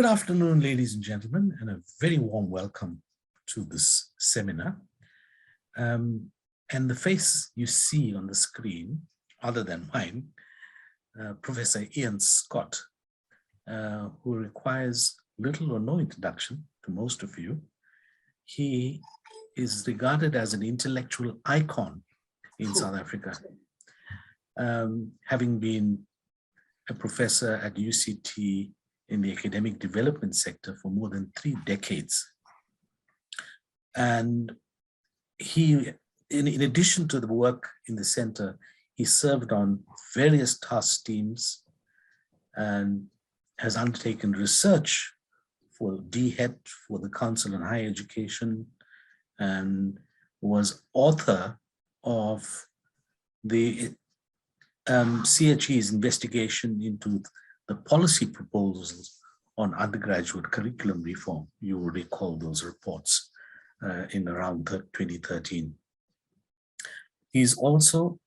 Good afternoon, ladies and gentlemen, and a very warm welcome to this seminar. And the face you see on the screen, other than mine, Professor Ian Scott, who requires little or no introduction to most of you. He is regarded as an intellectual icon in South Africa, having been a professor at UCT in the academic development sector for more than 3 decades. And he, in addition to the work in the center, he served on various task teams and has undertaken research for DHET, for the Council on Higher Education, and was author of the CHE's investigation into the policy proposals on undergraduate curriculum reform. You will recall those reports in around 2013. He's also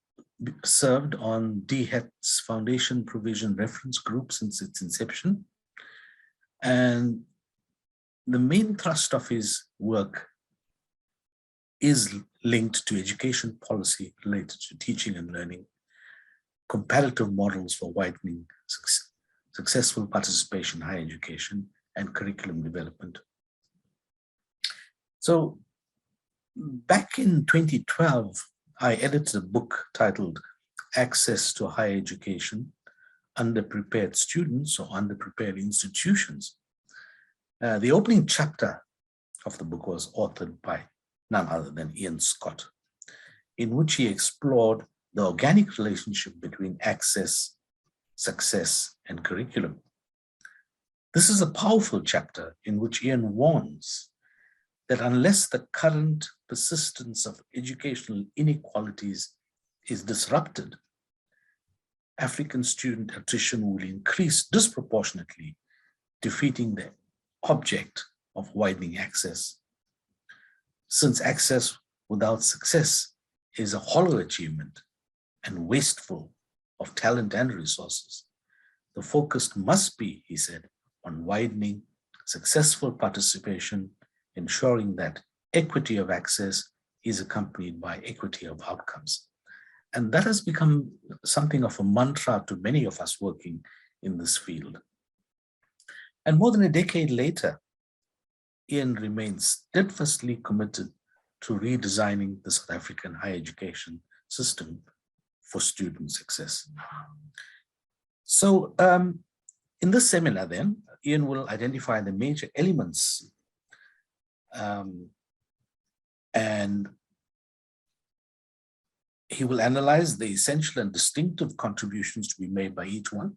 served on DHET's foundation provision reference group since its inception. And the main thrust of his work is linked to education policy related to teaching and learning, comparative models for widening successful participation in higher education, and curriculum development. So back in 2012, I edited a book titled Access to Higher Education, Underprepared Students or Underprepared Institutions. The opening chapter of the book was authored by none other than Ian Scott, in which he explored the organic relationship between access, success, and curriculum. This is a powerful chapter in which Ian warns that unless the current persistence of educational inequalities is disrupted, African student attrition will increase disproportionately, defeating the object of widening access. Since access without success is a hollow achievement and wasteful of talent and resources, the focus must be, he said, on widening successful participation, ensuring that equity of access is accompanied by equity of outcomes. And that has become something of a mantra to many of us working in this field. And more than a decade later, Ian remains steadfastly committed to redesigning the South African higher education system for student success. So in this seminar then, Ian will identify the major elements and he will analyze the essential and distinctive contributions to be made by each one,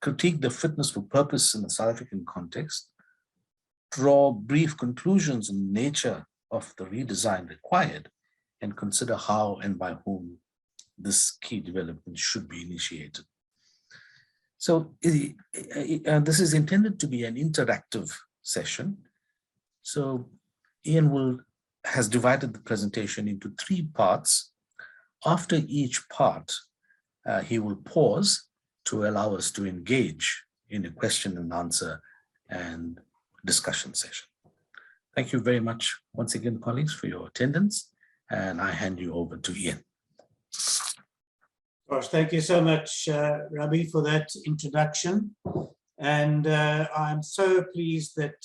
critique the fitness for purpose in the South African context, draw brief conclusions on the nature of the redesign required, and consider how and by whom this key development should be initiated. So this is intended to be an interactive session. So Ian has divided the presentation into 3 parts. After each part, he will pause to allow us to engage in a question and answer and discussion session. Thank you very much once again, colleagues, for your attendance, and I hand you over to Ian. Gosh, thank you so much, Rabi, for that introduction. And I'm so pleased that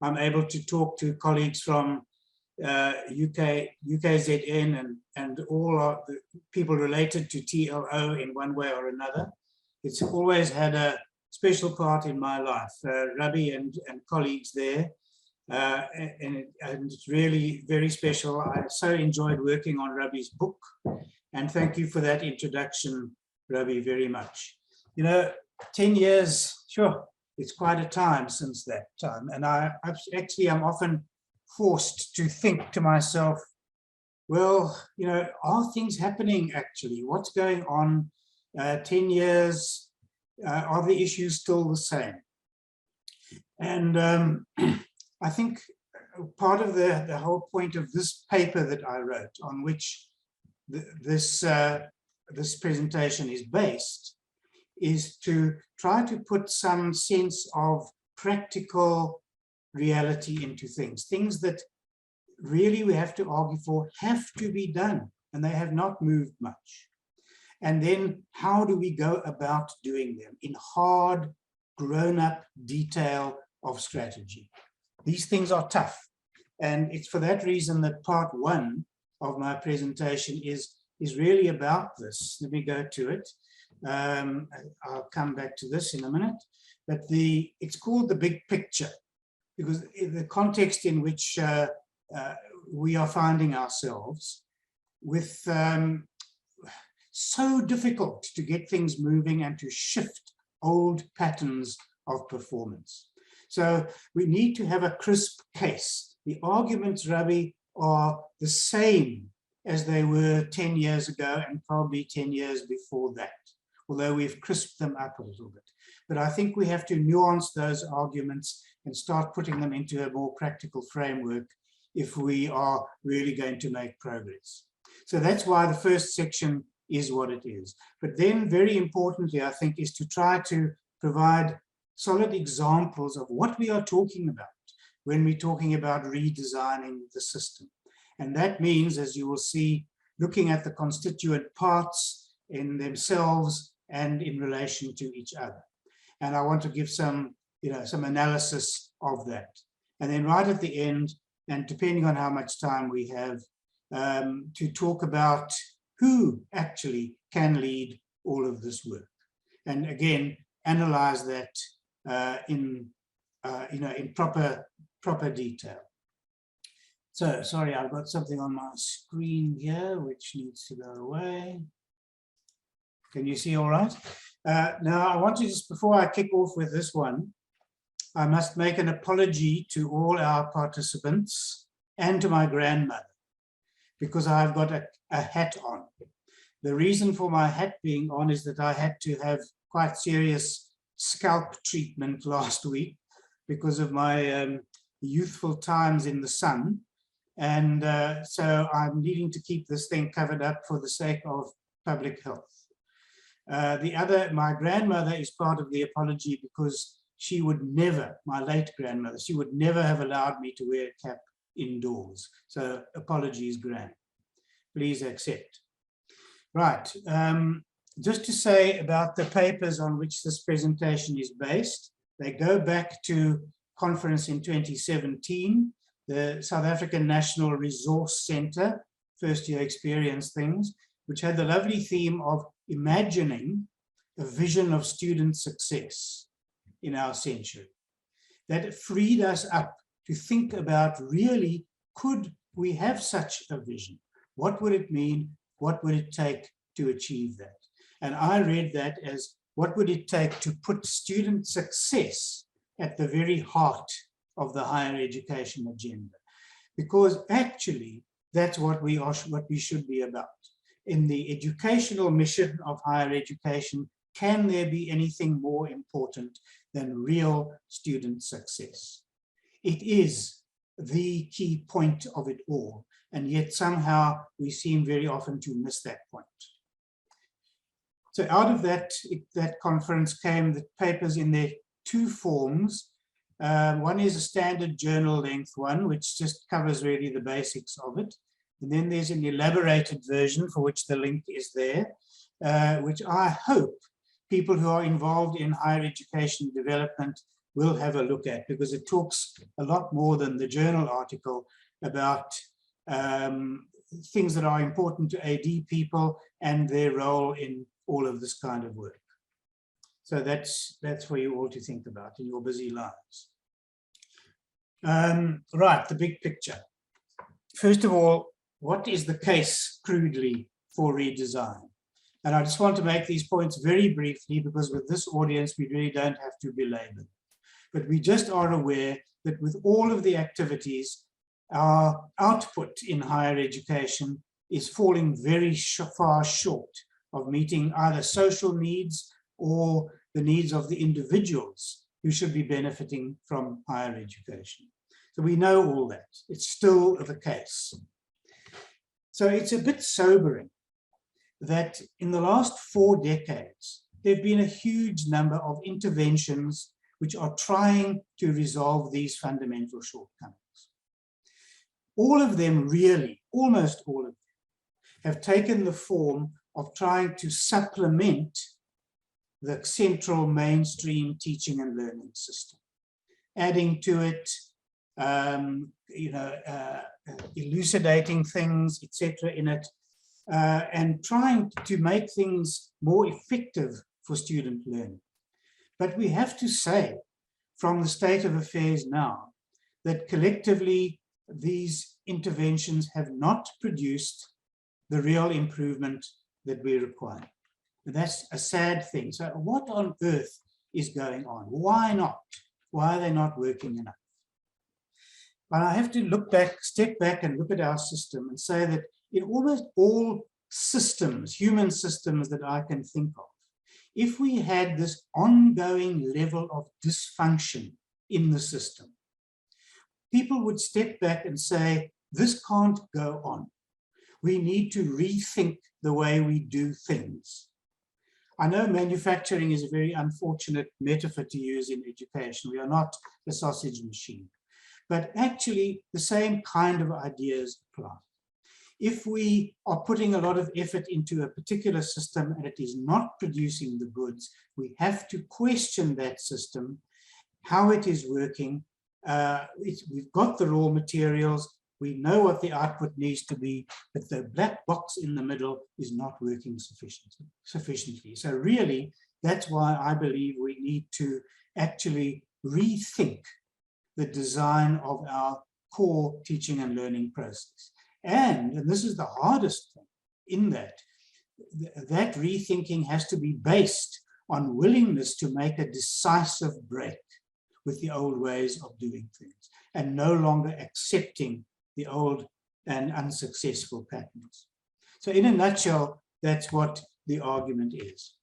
I'm able to talk to colleagues from UKZN and all of the people related to TLO in one way or another. It's always had a special part in my life, Rabi and colleagues there. And it's really very special. I so enjoyed working on Rabi's book. And thank you for that introduction, Rabi, very much. You know, 10 years, sure, it's quite a time since that time. And I'm often forced to think to myself, well, you know, are things happening actually? What's going on? 10 years, are the issues still the same? And I think part of the whole point of this paper that I wrote, on which this presentation is based, is to try to put some sense of practical reality into things that really we have to argue for have to be done, and they have not moved much. And then how do we go about doing them in hard, grown-up detail of strategy? These things are tough. And it's for that reason that part one of my presentation is really about this. Let me go to it. I'll come back to this in a minute. But it's called the big picture, because in the context in which we are finding ourselves with so difficult to get things moving and to shift old patterns of performance. So we need to have a crisp case. The arguments, Ravi, are the same as they were 10 years ago and probably 10 years before that, although we've crisped them up a little bit. But I think we have to nuance those arguments and start putting them into a more practical framework if we are really going to make progress. So that's why the first section is what it is. But then very importantly, I think, is to try to provide solid examples of what we are talking about when we're talking about redesigning the system. And that means, as you will see, looking at the constituent parts in themselves and in relation to each other. And I want to give some analysis of that. And then right at the end, and depending on how much time we have, to talk about who actually can lead all of this work. And again, analyze that in proper detail. So, sorry, I've got something on my screen here which needs to go away. Can you see all right? Now, I want to just, before I kick off with this one, I must make an apology to all our participants and to my grandmother, because I've got a hat on. The reason for my hat being on is that I had to have quite serious scalp treatment last week because of my youthful times in the sun. And so I'm needing to keep this thing covered up for the sake of public health. My grandmother is part of the apology because she would never, my late grandmother, she would never have allowed me to wear a cap indoors. So apologies, Gran. Please accept. Right, just to say about the papers on which this presentation is based, they go back to conference in 2017, the South African National Resource Centre, first year experience things, which had the lovely theme of imagining a vision of student success in our century. That freed us up to think about, really, could we have such a vision? What would it mean? What would it take to achieve that? And I read that as, what would it take to put student success at the very heart of the higher education agenda? Because actually, that's what we should be about. In the educational mission of higher education, can there be anything more important than real student success? It is the key point of it all, and yet somehow we seem very often to miss that point. So out of that conference came the papers in their two forms. One is a standard journal length one, which just covers really the basics of it. And then there's an elaborated version for which the link is there, which I hope people who are involved in higher education development will have a look at, because it talks a lot more than the journal article about things that are important to AD people and their role in all of this kind of work. So that's for you all to think about in your busy lives. Right, the big picture. First of all, what is the case, crudely, for redesign? And I just want to make these points very briefly, because with this audience, we really don't have to belabor. But we just are aware that with all of the activities, our output in higher education is falling very far short of meeting either social needs or the needs of the individuals who should be benefiting from higher education. So we know all that. It's still the case. So it's a bit sobering that in the last 4 decades, there have been a huge number of interventions which are trying to resolve these fundamental shortcomings. All of them really, almost all of them, have taken the form of trying to supplement the central mainstream teaching and learning system, adding to it, elucidating things, etc. in it, and trying to make things more effective for student learning. But we have to say, from the state of affairs now, that collectively these interventions have not produced the real improvement that we require. And that's a sad thing. So what on earth is going on? Why not? Why are they not working enough? But I have to look back, step back and look at our system and say that in almost all systems, human systems that I can think of, if we had this ongoing level of dysfunction in the system, people would step back and say, this can't go on. We need to rethink the way we do things. I know manufacturing is a very unfortunate metaphor to use in education. We are not a sausage machine. But actually, the same kind of ideas apply. If we are putting a lot of effort into a particular system and it is not producing the goods, we have to question that system, how it is working. We've got the raw materials, we know what the output needs to be, but the black box in the middle is not working sufficiently. So really, that's why I believe we need to actually rethink the design of our core teaching and learning process. And this is the hardest thing in that rethinking has to be based on willingness to make a decisive break with the old ways of doing things and no longer accepting the old and unsuccessful patterns. So in a nutshell, that's what the argument is.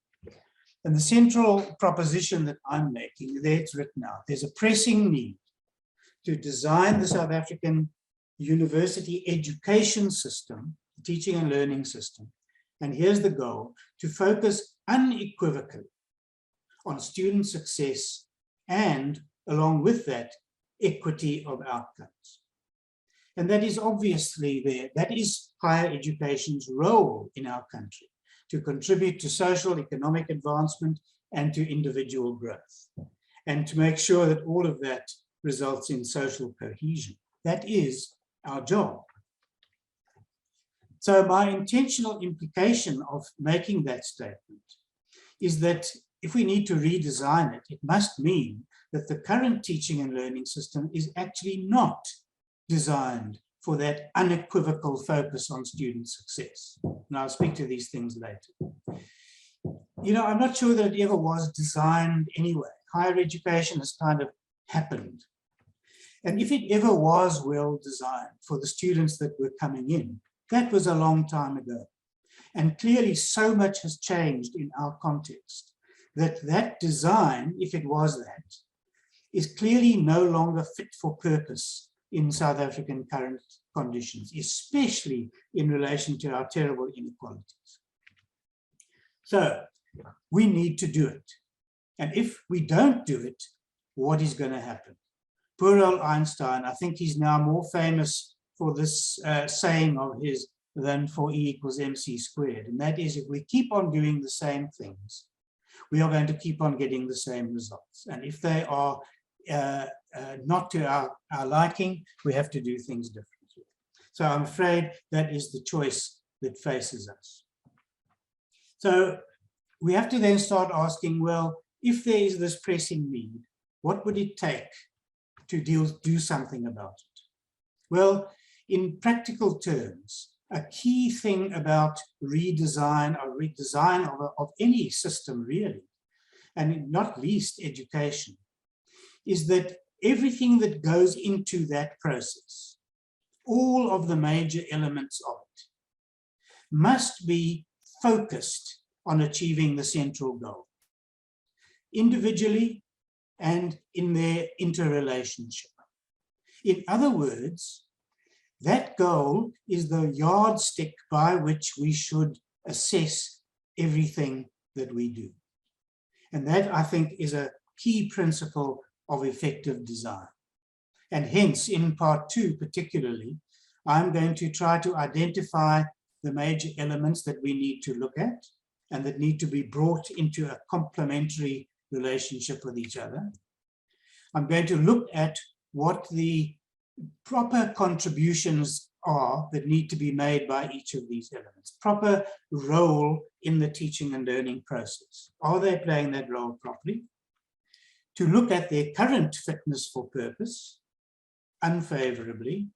And the central proposition that I'm making, there it's written out, there's a pressing need to design the South African university education system, teaching and learning system. And here's the goal, to focus unequivocally on student success and, along with that, equity of outcomes. And that is obviously there. That is higher education's role in our country, to contribute to social, economic advancement and to individual growth, and to make sure that all of that results in social cohesion. That is our job. So my intentional implication of making that statement is that if we need to redesign it, it must mean that the current teaching and learning system is actually not designed for that unequivocal focus on student success. And I'll speak to these things later. You know, I'm not sure that it ever was designed anyway. Higher education has kind of happened. And if it ever was well designed for the students that were coming in, that was a long time ago. And clearly so much has changed in our context that that design, if it was that, is clearly no longer fit for purpose in South African current conditions, especially in relation to our terrible inequalities. So we need to do it. And if we don't do it, what is going to happen? Poor old Einstein, I think he's now more famous for this saying of his than for E equals MC squared. And that is, if we keep on doing the same things, we are going to keep on getting the same results. And if they are not to our liking, we have to do things differently. So I'm afraid that is the choice that faces us. So we have to then start asking, well, if there is this pressing need, what would it take to do something about it? Well, in practical terms, a key thing about redesign of any system really, and not least education, is that everything that goes into that process, all of the major elements of it, must be focused on achieving the central goal, individually and in their interrelationship. In other words, that goal is the yardstick by which we should assess everything that we do. And that, I think, is a key principle of effective design. And hence, in part 2 particularly, I'm going to try to identify the major elements that we need to look at and that need to be brought into a complementary relationship with each other. I'm going to look at what the proper contributions are that need to be made by each of these elements, proper role in the teaching and learning process. Are they playing that role properly? To look at their current fitness for purpose, unfavorably,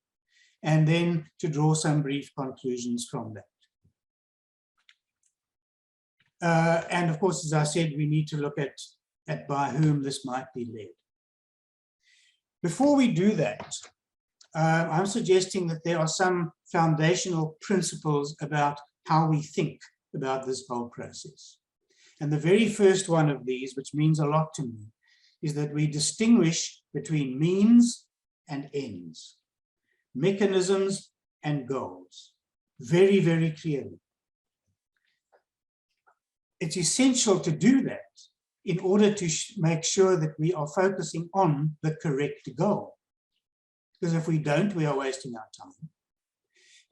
and then to draw some brief conclusions from that. And of course, as I said, we need to look at by whom this might be led. Before we do that, I'm suggesting that there are some foundational principles about how we think about this whole process. And the very first one of these, which means a lot to me, is that we distinguish between means and ends, mechanisms and goals, very, very clearly. It's essential to do that in order to make sure that we are focusing on the correct goal. Because if we don't, we are wasting our time.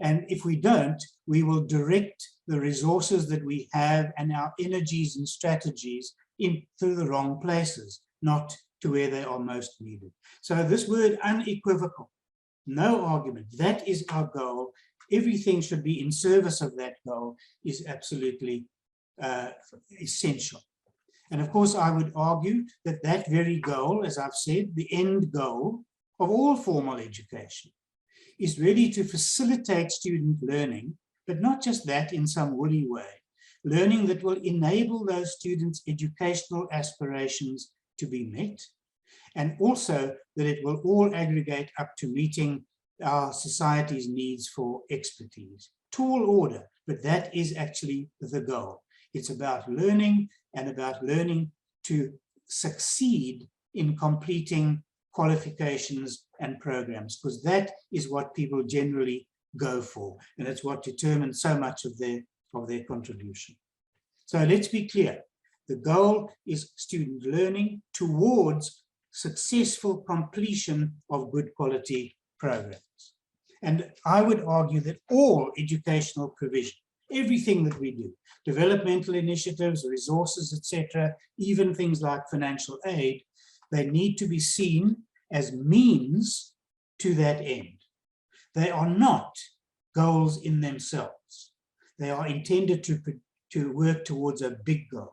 And if we don't, we will direct the resources that we have and our energies and strategies into the wrong places, not to where they are most needed. So this word unequivocal, no argument, that is our goal. Everything should be in service of that goal is absolutely essential. And of course, I would argue that that very goal, as I've said, the end goal of all formal education, is really to facilitate student learning, but not just that in some woolly way, learning that will enable those students' educational aspirations to be met, and also that it will all aggregate up to meeting our society's needs for expertise. Tall order, but that is actually the goal. It's about learning and about learning to succeed in completing qualifications and programs, because that is what people generally go for, and it's what determines so much of their contribution. So let's be clear. The goal is student learning towards successful completion of good quality programs. And I would argue that all educational provision, everything that we do, developmental initiatives, resources, etc., even things like financial aid, they need to be seen as means to that end. They are not goals in themselves. They are intended to work towards a big goal.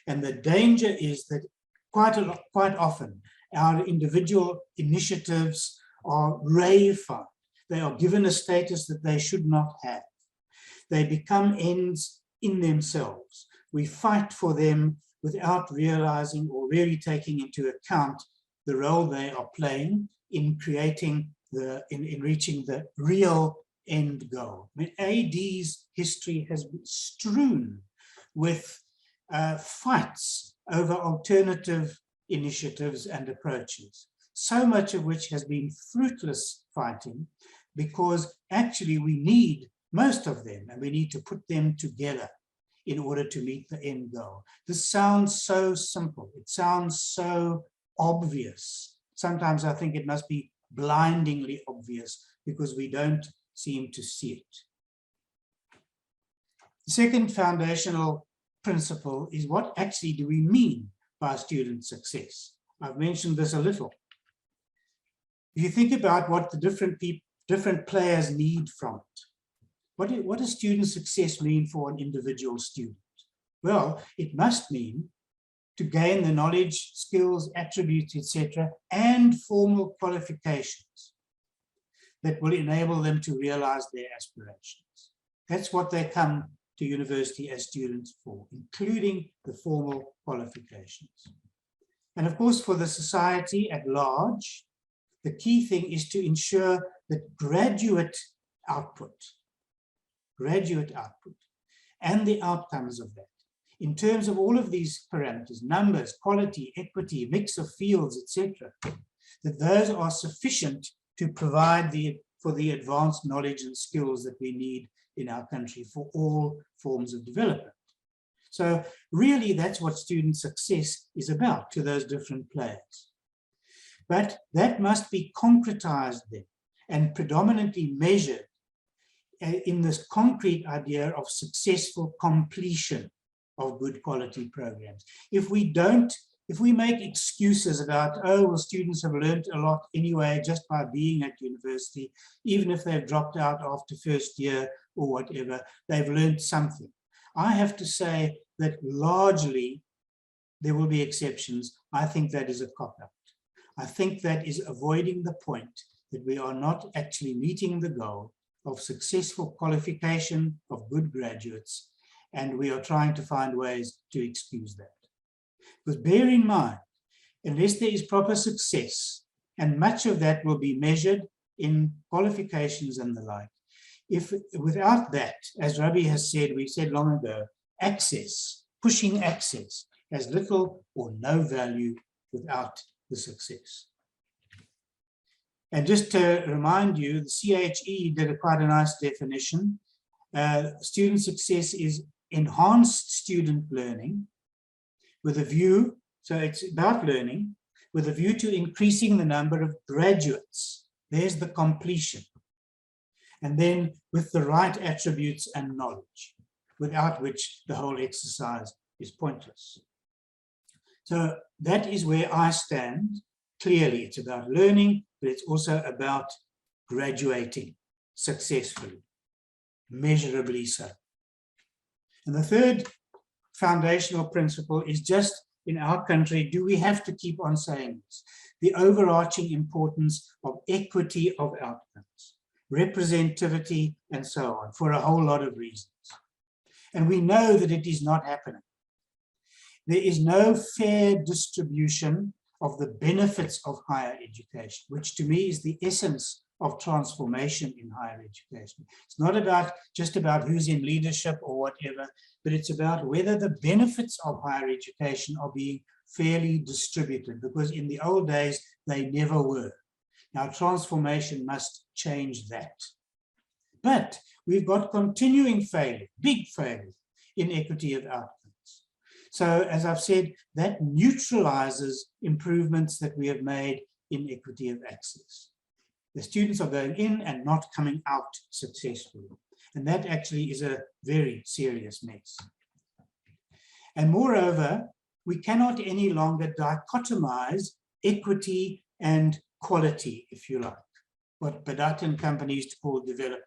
And the danger is that quite often our individual initiatives are reified. They are given a status that they should not have. They become ends in themselves. We fight for them without realizing or really taking into account the role they are playing in creating in reaching the real end goal. I mean, AD's history has been strewn with fights over alternative initiatives and approaches, so much of which has been fruitless fighting, because actually we need most of them and we need to put them together in order to meet the end goal. This sounds so simple. It sounds so obvious. Sometimes I think it must be blindingly obvious because we don't seem to see it. The second foundational principle is, what actually do we mean by student success? I've mentioned this a little. If you think about what the different players need from it, what does student success mean for an individual student? Well, it must mean to gain the knowledge, skills, attributes, etc., and formal qualifications that will enable them to realize their aspirations. That's what they come to university as students for, including the formal qualifications. And of course, for the society at large, the key thing is to ensure that graduate output, and the outcomes of that, in terms of all of these parameters, numbers, quality, equity, mix of fields, etc., that those are sufficient to provide for the advanced knowledge and skills that we need in our country for all forms of development. So really, that's what student success is about to those different players. But that must be concretized then and predominantly measured in this concrete idea of successful completion of good quality programs. If we make excuses about, oh, well, students have learned a lot anyway just by being at university, even if they've dropped out after first year or whatever, they've learned something. I have to say that largely, there will be exceptions. I think that is a cop-out. I think that is avoiding the point that we are not actually meeting the goal of successful qualification of good graduates, and we are trying to find ways to excuse that. Because bear in mind, unless there is proper success, and much of that will be measured in qualifications and the like, if without that, as Rabi has said, we said long ago, access, pushing access, has little or no value without the success. And just to remind you, the CHE did quite a nice definition. Student success is enhanced student learning with a view, so it's about learning, with a view to increasing the number of graduates. There's the completion. And then with the right attributes and knowledge, without which the whole exercise is pointless. So that is where I stand. Clearly, it's about learning, but it's also about graduating successfully, measurably so. And the third foundational principle is just in our country, do we have to keep on saying this? The overarching importance of equity of outcomes, representativity, and so on, for a whole lot of reasons. And we know that it is not happening. There is no fair distribution of the benefits of higher education, which to me is the essence of transformation in higher education. It's not just about who's in leadership or whatever, but it's about whether the benefits of higher education are being fairly distributed, because in the old days, they never were. Now, transformation must change that. But we've got continuing failure, big failure in equity of outcomes. So, as I've said, that neutralizes improvements that we have made in equity of access. The students are going in and not coming out successfully. And that actually is a very serious mess. And moreover, we cannot any longer dichotomize equity and quality, if you like, what Badat and company used to call development.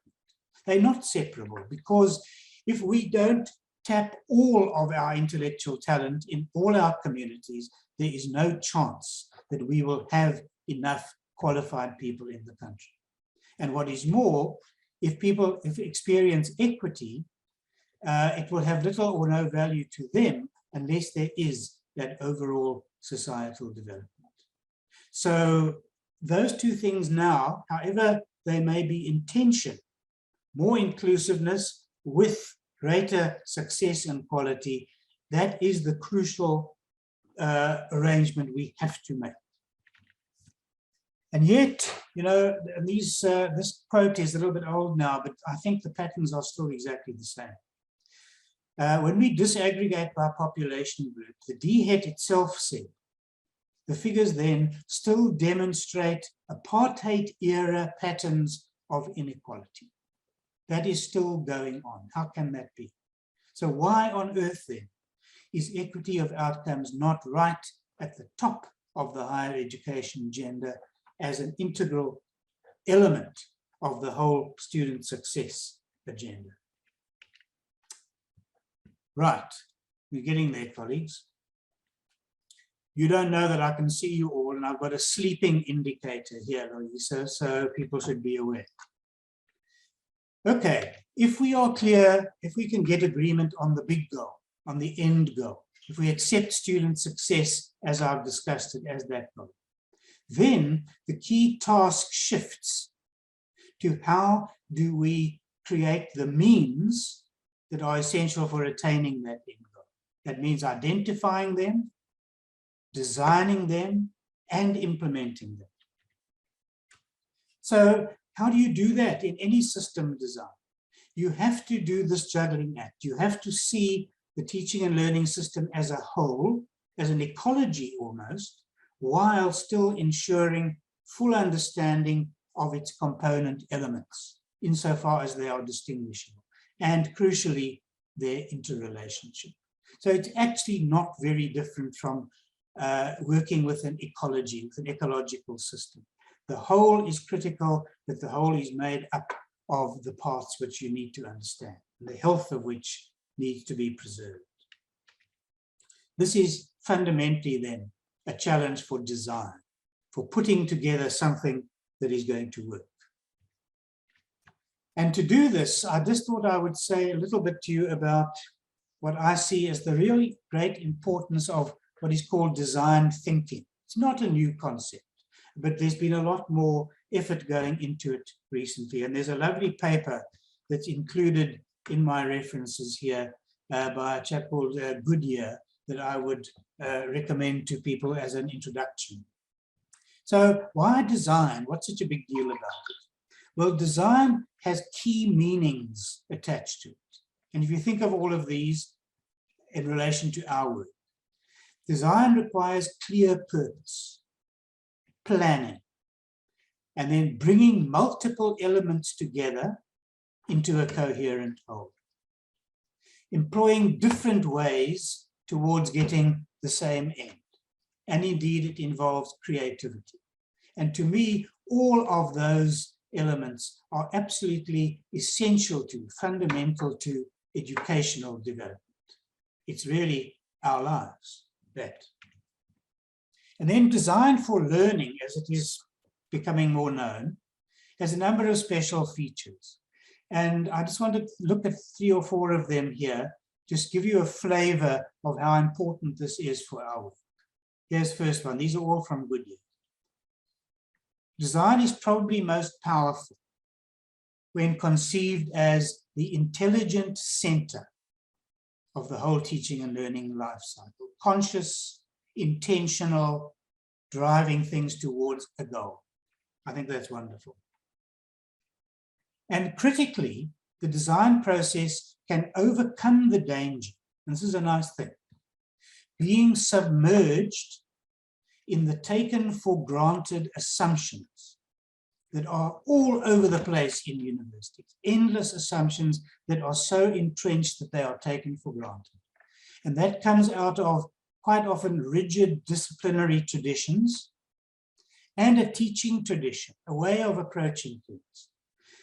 They're not separable, because if we don't tap all of our intellectual talent in all our communities, there is no chance that we will have enough qualified people in the country. And what is more, if people experience equity, it will have little or no value to them unless there is that overall societal development. So those two things now, however they may be in tension, more inclusiveness with greater success and quality, that is the crucial arrangement we have to make. And yet, you know, this quote is a little bit old now, but I think the patterns are still exactly the same. When we disaggregate by population group, the DHET itself said, the figures then still demonstrate apartheid-era patterns of inequality. That is still going on. How can that be? So why on earth then is equity of outcomes not right at the top of the higher education agenda as an integral element of the whole student success agenda? Right, we're getting there, colleagues. You don't know that I can see you all, and I've got a sleeping indicator here, Louisa, so people should be aware. Okay, if we are clear, if we can get agreement on the big goal, on the end goal, if we accept student success as I've discussed it as that goal, then the key task shifts to how do we create the means that are essential for attaining that end goal. That means identifying them, designing them, and implementing them. So how do you do that in any system design? You have to do this juggling act. You have to see the teaching and learning system as a whole, as an ecology almost, while still ensuring full understanding of its component elements, insofar as they are distinguishable, and crucially, their interrelationship. So it's actually not very different from working with an ecology, with an ecological system. The whole is critical, but the whole is made up of the parts which you need to understand, the health of which needs to be preserved. This is fundamentally then a challenge for design, for putting together something that is going to work. And to do this, I just thought I would say a little bit to you about what I see as the really great importance of what is called design thinking. It's not a new concept, but there's been a lot more effort going into it recently. And there's a lovely paper that's included in my references here by a chap called Goodyear that I would recommend to people as an introduction. So why design? What's such a big deal about it? Well, design has key meanings attached to it. And if you think of all of these in relation to our work, design requires clear purpose, planning, and then bringing multiple elements together into a coherent whole. Employing different ways towards getting the same end. And indeed, it involves creativity. And to me, all of those elements are absolutely essential to, fundamental to educational development. It's really our lives, that. And then design for learning, as it is becoming more known, has a number of special features. And I just want to look at 3 or 4 of them here, just give you a flavor of how important this is for our work. Here's the first one. These are all from Goodyear. Design is probably most powerful when conceived as the intelligent center of the whole teaching and learning life cycle. Conscious, intentional, driving things towards a goal. I think that's wonderful. And critically, the design process can overcome the danger, and this is a nice thing, being submerged in the taken for granted assumptions that are all over the place in universities, endless assumptions that are so entrenched that they are taken for granted. And that comes out of quite often rigid disciplinary traditions and a teaching tradition, a way of approaching things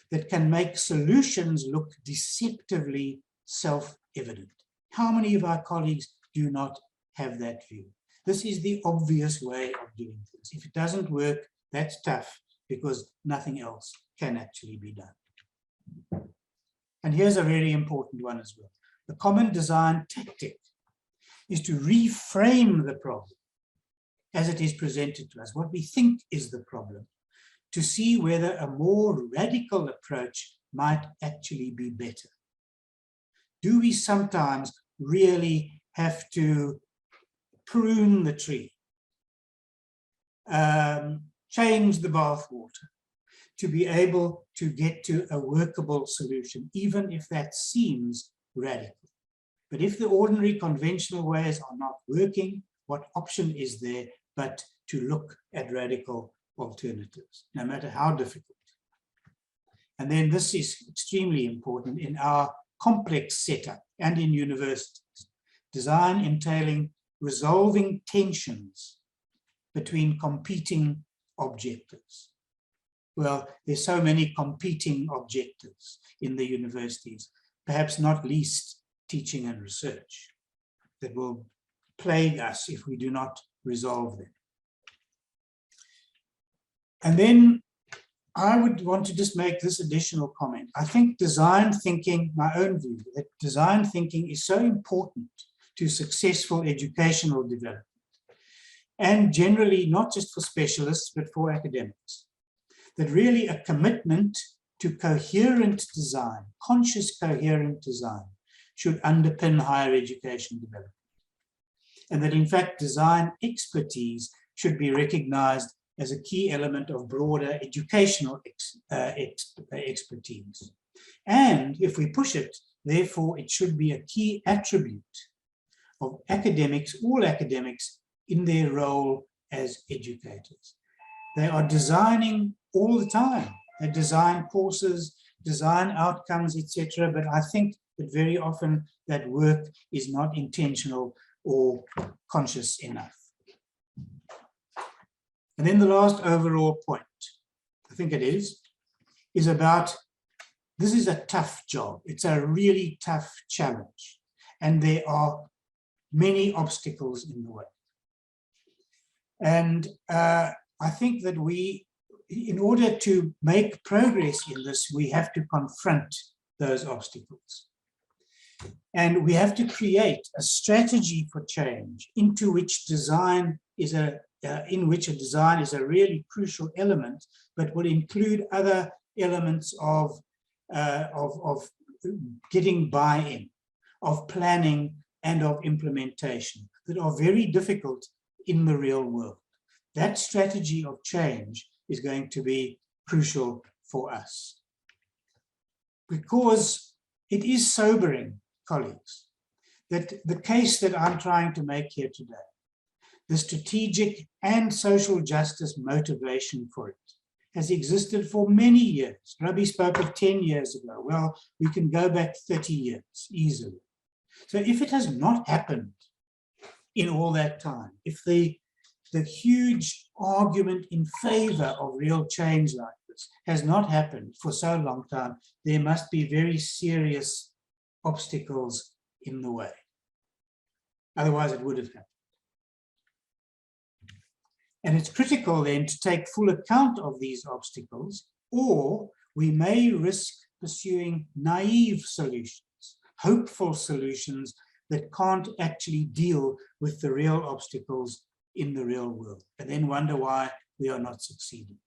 that can make solutions look deceptively self-evident. How many of our colleagues do not have that view? This is the obvious way of doing things. If it doesn't work, that's tough because nothing else can actually be done. And here's a very important one as well. The common design tactic is to reframe the problem as it is presented to us, what we think is the problem, to see whether a more radical approach might actually be better. Do we sometimes really have to prune the tree, change the bathwater to be able to get to a workable solution, even if that seems radical? But if the ordinary conventional ways are not working, what option is there but to look at radical alternatives, no matter how difficult? And then this is extremely important in our complex setup and in universities. Design entailing resolving tensions between competing objectives. Well, there's so many competing objectives in the universities, perhaps not least teaching and research, that will plague us if we do not resolve them. And then I would want to just make this additional comment. I think design thinking, my own view, that design thinking is so important to successful educational development, and generally not just for specialists, but for academics. That really a commitment to coherent design, conscious coherent design, should underpin higher education development. And that in fact, design expertise should be recognized as a key element of broader educational expertise. And if we push it, therefore, it should be a key attribute of academics, all academics, in their role as educators. They are designing all the time. They design courses, design outcomes, etc. But I think that very often that work is not intentional or conscious enough. And then the last overall point, I think it is about, this is a tough job. It's a really tough challenge. And there are many obstacles in the way. And I think that we, in order to make progress in this, we have to confront those obstacles. And we have to create a strategy for change into which design is in which a design is a really crucial element, but will include other elements of getting buy-in, of planning, and of implementation that are very difficult in the real world. That strategy of change is going to be crucial for us. Because it is sobering, colleagues, that the case that I'm trying to make here today, the strategic and social justice motivation for it, has existed for many years. Rabi spoke of 10 years ago. Well, we can go back 30 years easily. So if it has not happened in all that time, if the huge argument in favor of real change like this has not happened for so long time, there must be very serious obstacles in the way. Otherwise, it would have happened. And it's critical then to take full account of these obstacles, or we may risk pursuing naive solutions, hopeful solutions that can't actually deal with the real obstacles in the real world, and then wonder why we are not succeeding.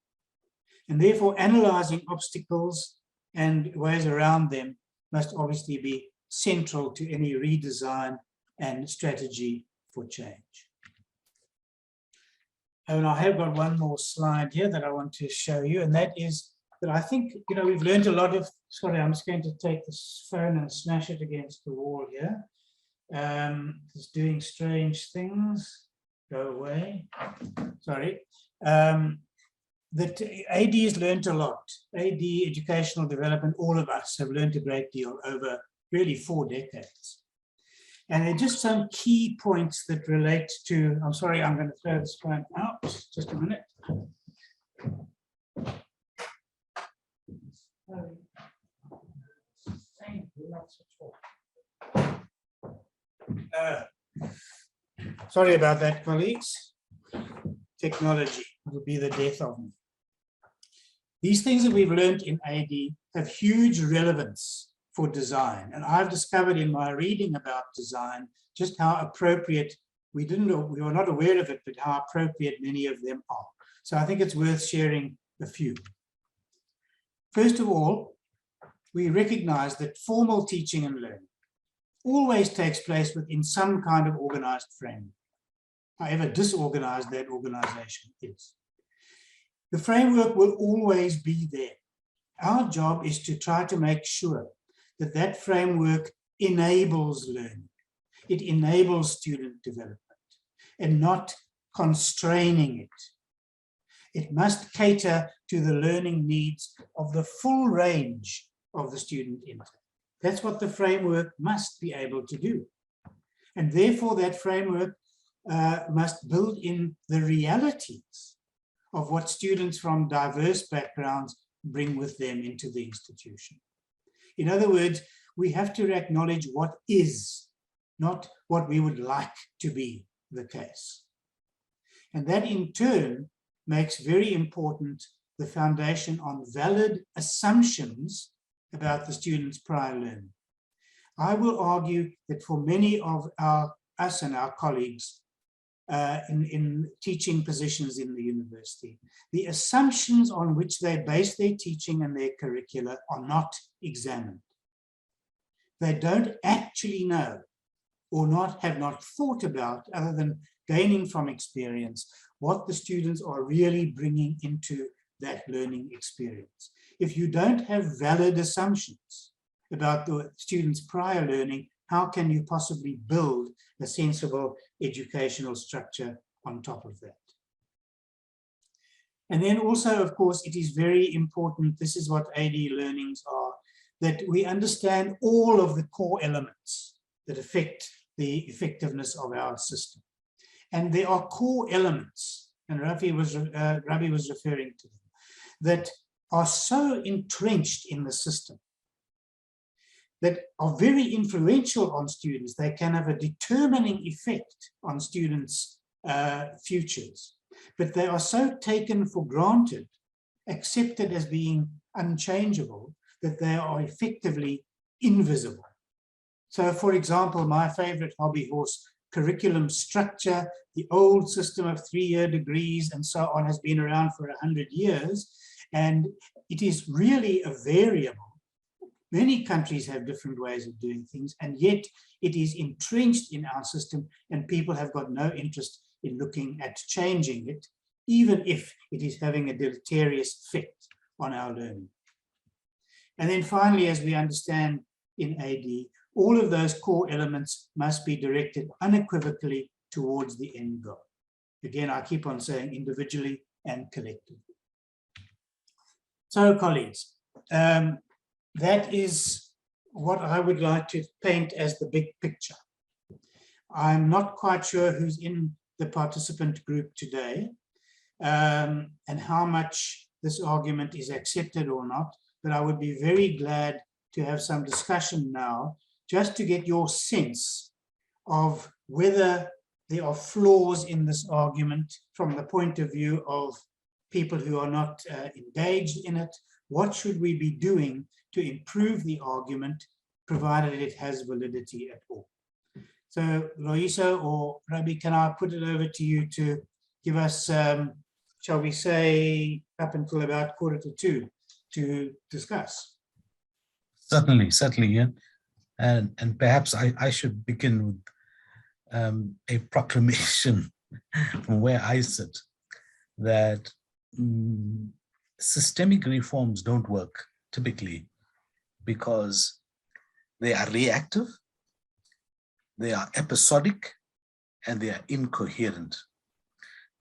And therefore, analyzing obstacles and ways around them must obviously be central to any redesign and strategy for change. And I have got one more slide here that I want to show you, and that is that I think, we've learned a lot of, sorry, I'm just going to take this phone and smash it against the wall here. It's doing strange things. Go away. Sorry. That AD has learned a lot. AD, educational development, all of us have learned a great deal over really 4 decades. And there are just some key points that relate to, I'm sorry, I'm going to throw this phone out, just a minute. Sorry about that, colleagues. Technology will be the death of me. These things that we've learned in AD have huge relevance for design. And I've discovered in my reading about design just how appropriate, we were not aware of it, but how appropriate many of them are. So I think it's worth sharing a few. First of all, we recognize that formal teaching and learning always takes place within some kind of organized frame, however disorganized that organization is. The framework will always be there. Our job is to try to make sure that that framework enables learning. It enables student development and not constraining it. It must cater to the learning needs of the full range of the student intake. That's what the framework must be able to do. And therefore that framework must build in the realities of what students from diverse backgrounds bring with them into the institution. In other words, we have to acknowledge what is, not what we would like to be the case. And that in turn makes very important the foundation on valid assumptions about the student's prior learning. I will argue that for many of us and our colleagues in teaching positions in the university, the assumptions on which they base their teaching and their curricula are not examined. They don't actually know or have not thought about, other than gaining from experience, what the students are really bringing into that learning experience. if you don't have valid assumptions about the student's prior learning, how can you possibly build a sensible educational structure on top of that? And then also, of course, it is very important, this is what AD learnings are, that we understand all of the core elements that affect the effectiveness of our system. And there are core elements, and Rabi was referring to them, that are so entrenched in the system, that are very influential on students. They can have a determining effect on students' futures, but they are so taken for granted, accepted as being unchangeable, that they are effectively invisible. So, for example, my favorite hobby horse, curriculum structure, the old system of 3-year degrees and so on has been around for 100 years, and it is really a variable. Many countries have different ways of doing things, and yet it is entrenched in our system, and people have got no interest in looking at changing it, even if it is having a deleterious effect on our learning. And then finally, as we understand in AD, all of those core elements must be directed unequivocally towards the end goal. Again, I keep on saying individually and collectively. So, colleagues, that is what I would like to paint as the big picture. I'm not quite sure who's in the participant group today and how much this argument is accepted or not, but I would be very glad to have some discussion now, just to get your sense of whether there are flaws in this argument from the point of view of people who are not engaged in it. What should we be doing to improve the argument, provided it has validity at all? So, Loiso or Rabi, can I put it over to you to give us, shall we say, up until about 1:45 to discuss? Certainly, yeah. And perhaps I should begin with a proclamation from where I sit, that systemic reforms don't work typically because they are reactive, they are episodic, and they are incoherent.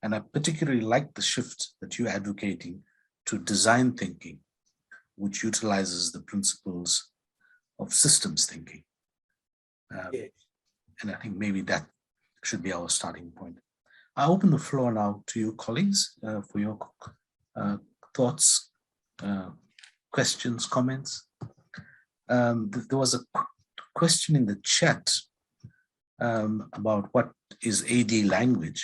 And I particularly like the shift that you're advocating to design thinking, which utilizes the principles of systems thinking. And I think maybe that should be our starting point. I open the floor now to you, colleagues, for your thoughts, questions, comments. There was a question in the chat about what is AD language.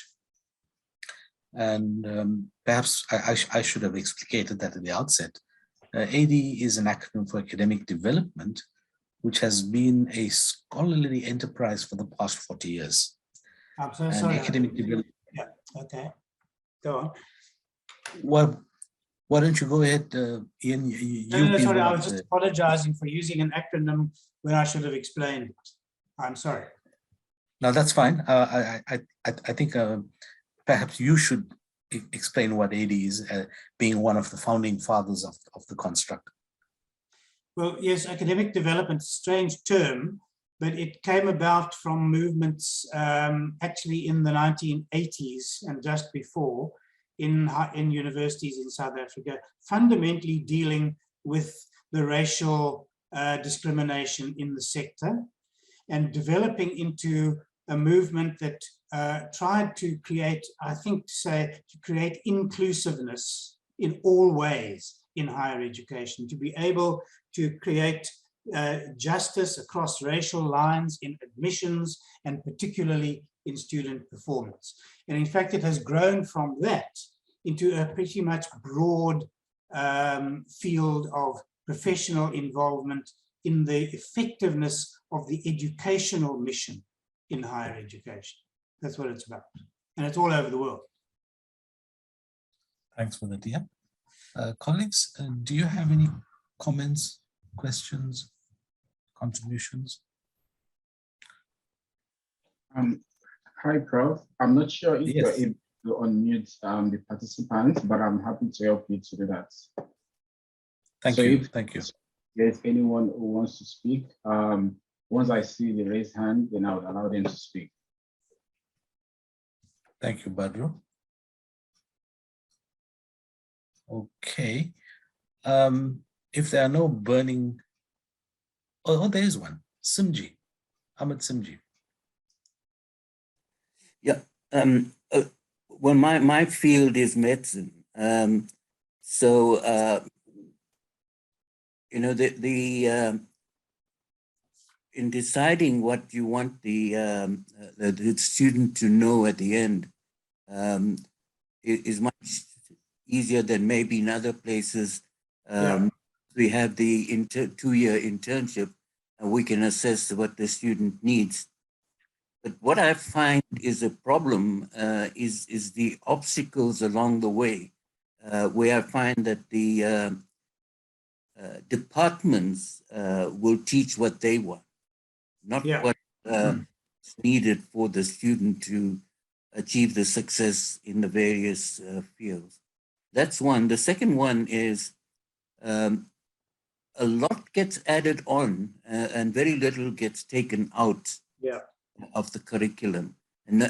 And perhaps I should have explicated that at the outset. AD is an acronym for academic development, which has been a scholarly enterprise for the past 40 years. I'm so sorry. Academic development. Yeah, okay. Go on. Well, why don't you go ahead, Ian? No, sorry, I was just apologizing for using an acronym when I should have explained it. I'm sorry. No, that's fine. I think perhaps you should explain what AD is, being one of the founding fathers of the construct. Well, yes, academic development, strange term, but it came about from movements actually in the 1980s and just before in universities in South Africa, fundamentally dealing with the racial discrimination in the sector and developing into a movement that tried to create, I think, to create inclusiveness in all ways in higher education, to be able to create justice across racial lines in admissions and particularly in student performance. And in fact, it has grown from that into a pretty much broad field of professional involvement in the effectiveness of the educational mission in higher education. That's what it's about. And it's all over the world. Thanks for that, Ian. Colleagues, do you have any comments, questions, contributions? Hi, Prof. I'm not sure if Yes. you're able to unmute the participants, but I'm happy to help you to do that. Thank So you. if Thank you. there's anyone who wants to speak, once I see the raised hand, then I would allow them to speak. Thank you, Badru. Okay. If there are no burning, oh, there is one. Simji, Ahmed Simji. Yeah. Well, my field is medicine. You know, in deciding what you want the student to know at the end is much easier than maybe in other places. We have the 2-year internship, and we can assess what the student needs. But what I find is a problem is the obstacles along the way, where I find that the departments will teach what they want, not what is needed for the student to achieve the success in the various fields. That's one. The second one is a lot gets added on and very little gets taken out of the curriculum. And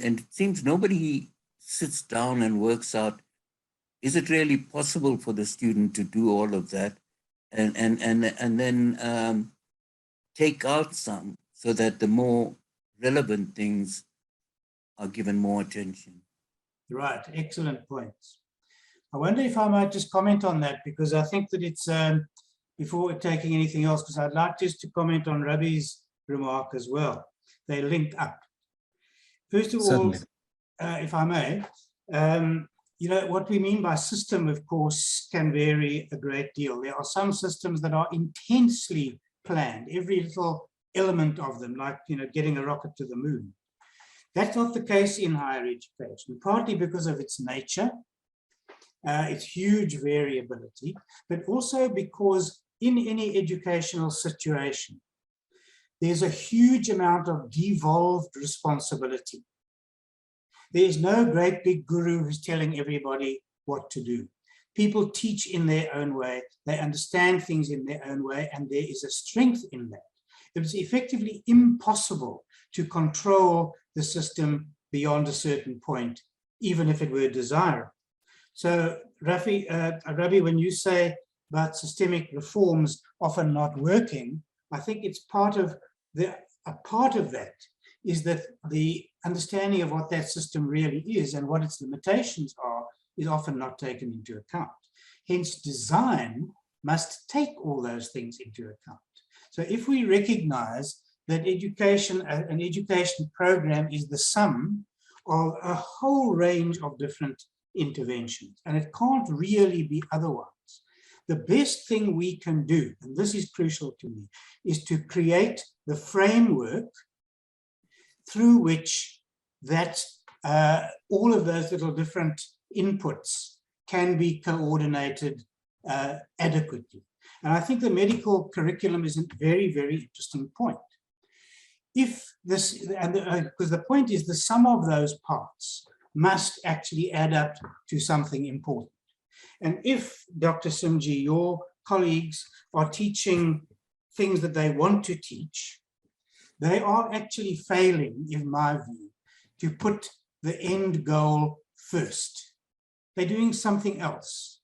it seems nobody sits down and works out, is it really possible for the student to do all of that? And then take out some so that the more relevant things are given more attention. Right, excellent points. I wonder if I might just comment on that, because I think that it's, before taking anything else, because I'd like just to comment on Rabi's remark as well. They link up. First of all, if I may, you know, what we mean by system, of course, can vary a great deal. There are some systems that are intensely planned, every little element of them, like, you know, getting a rocket to the moon. That's not the case in higher education, partly because of its nature, its huge variability, but also because in any educational situation, there's a huge amount of devolved responsibility. There's no great big guru who's telling everybody what to do. People teach in their own way, they understand things in their own way, and there is a strength in that. It's effectively impossible to control the system beyond a certain point, even if it were desirable. So, Rabi, when you say about systemic reforms often not working, I think it's part of that is that the understanding of what that system really is and what its limitations are is often not taken into account. Hence, design must take all those things into account. So if we recognize that education, an education program is the sum of a whole range of different interventions, and it can't really be otherwise. The best thing we can do, and this is crucial to me, is to create the framework through which that all of those little different inputs can be coordinated adequately. And I think the medical curriculum is a very, very interesting point. If this, because the point is the sum of those parts must actually add up to something important. And if, Dr. Simji, your colleagues are teaching things that they want to teach, they are actually failing, in my view, to put the end goal first. They're doing something else.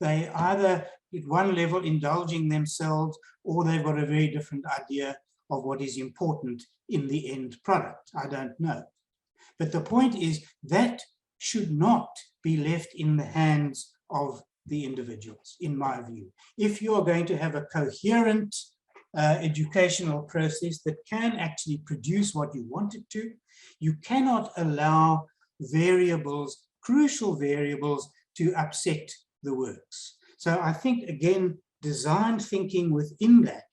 They either, at one level, indulging themselves, or they've got a very different idea of what is important in the end product. I don't know. But the point is that should not be left in the hands of the individuals, in my view. If you are going to have a coherent educational process that can actually produce what you want it to, you cannot allow variables, crucial variables, to upset the works. So I think, again, design thinking within that.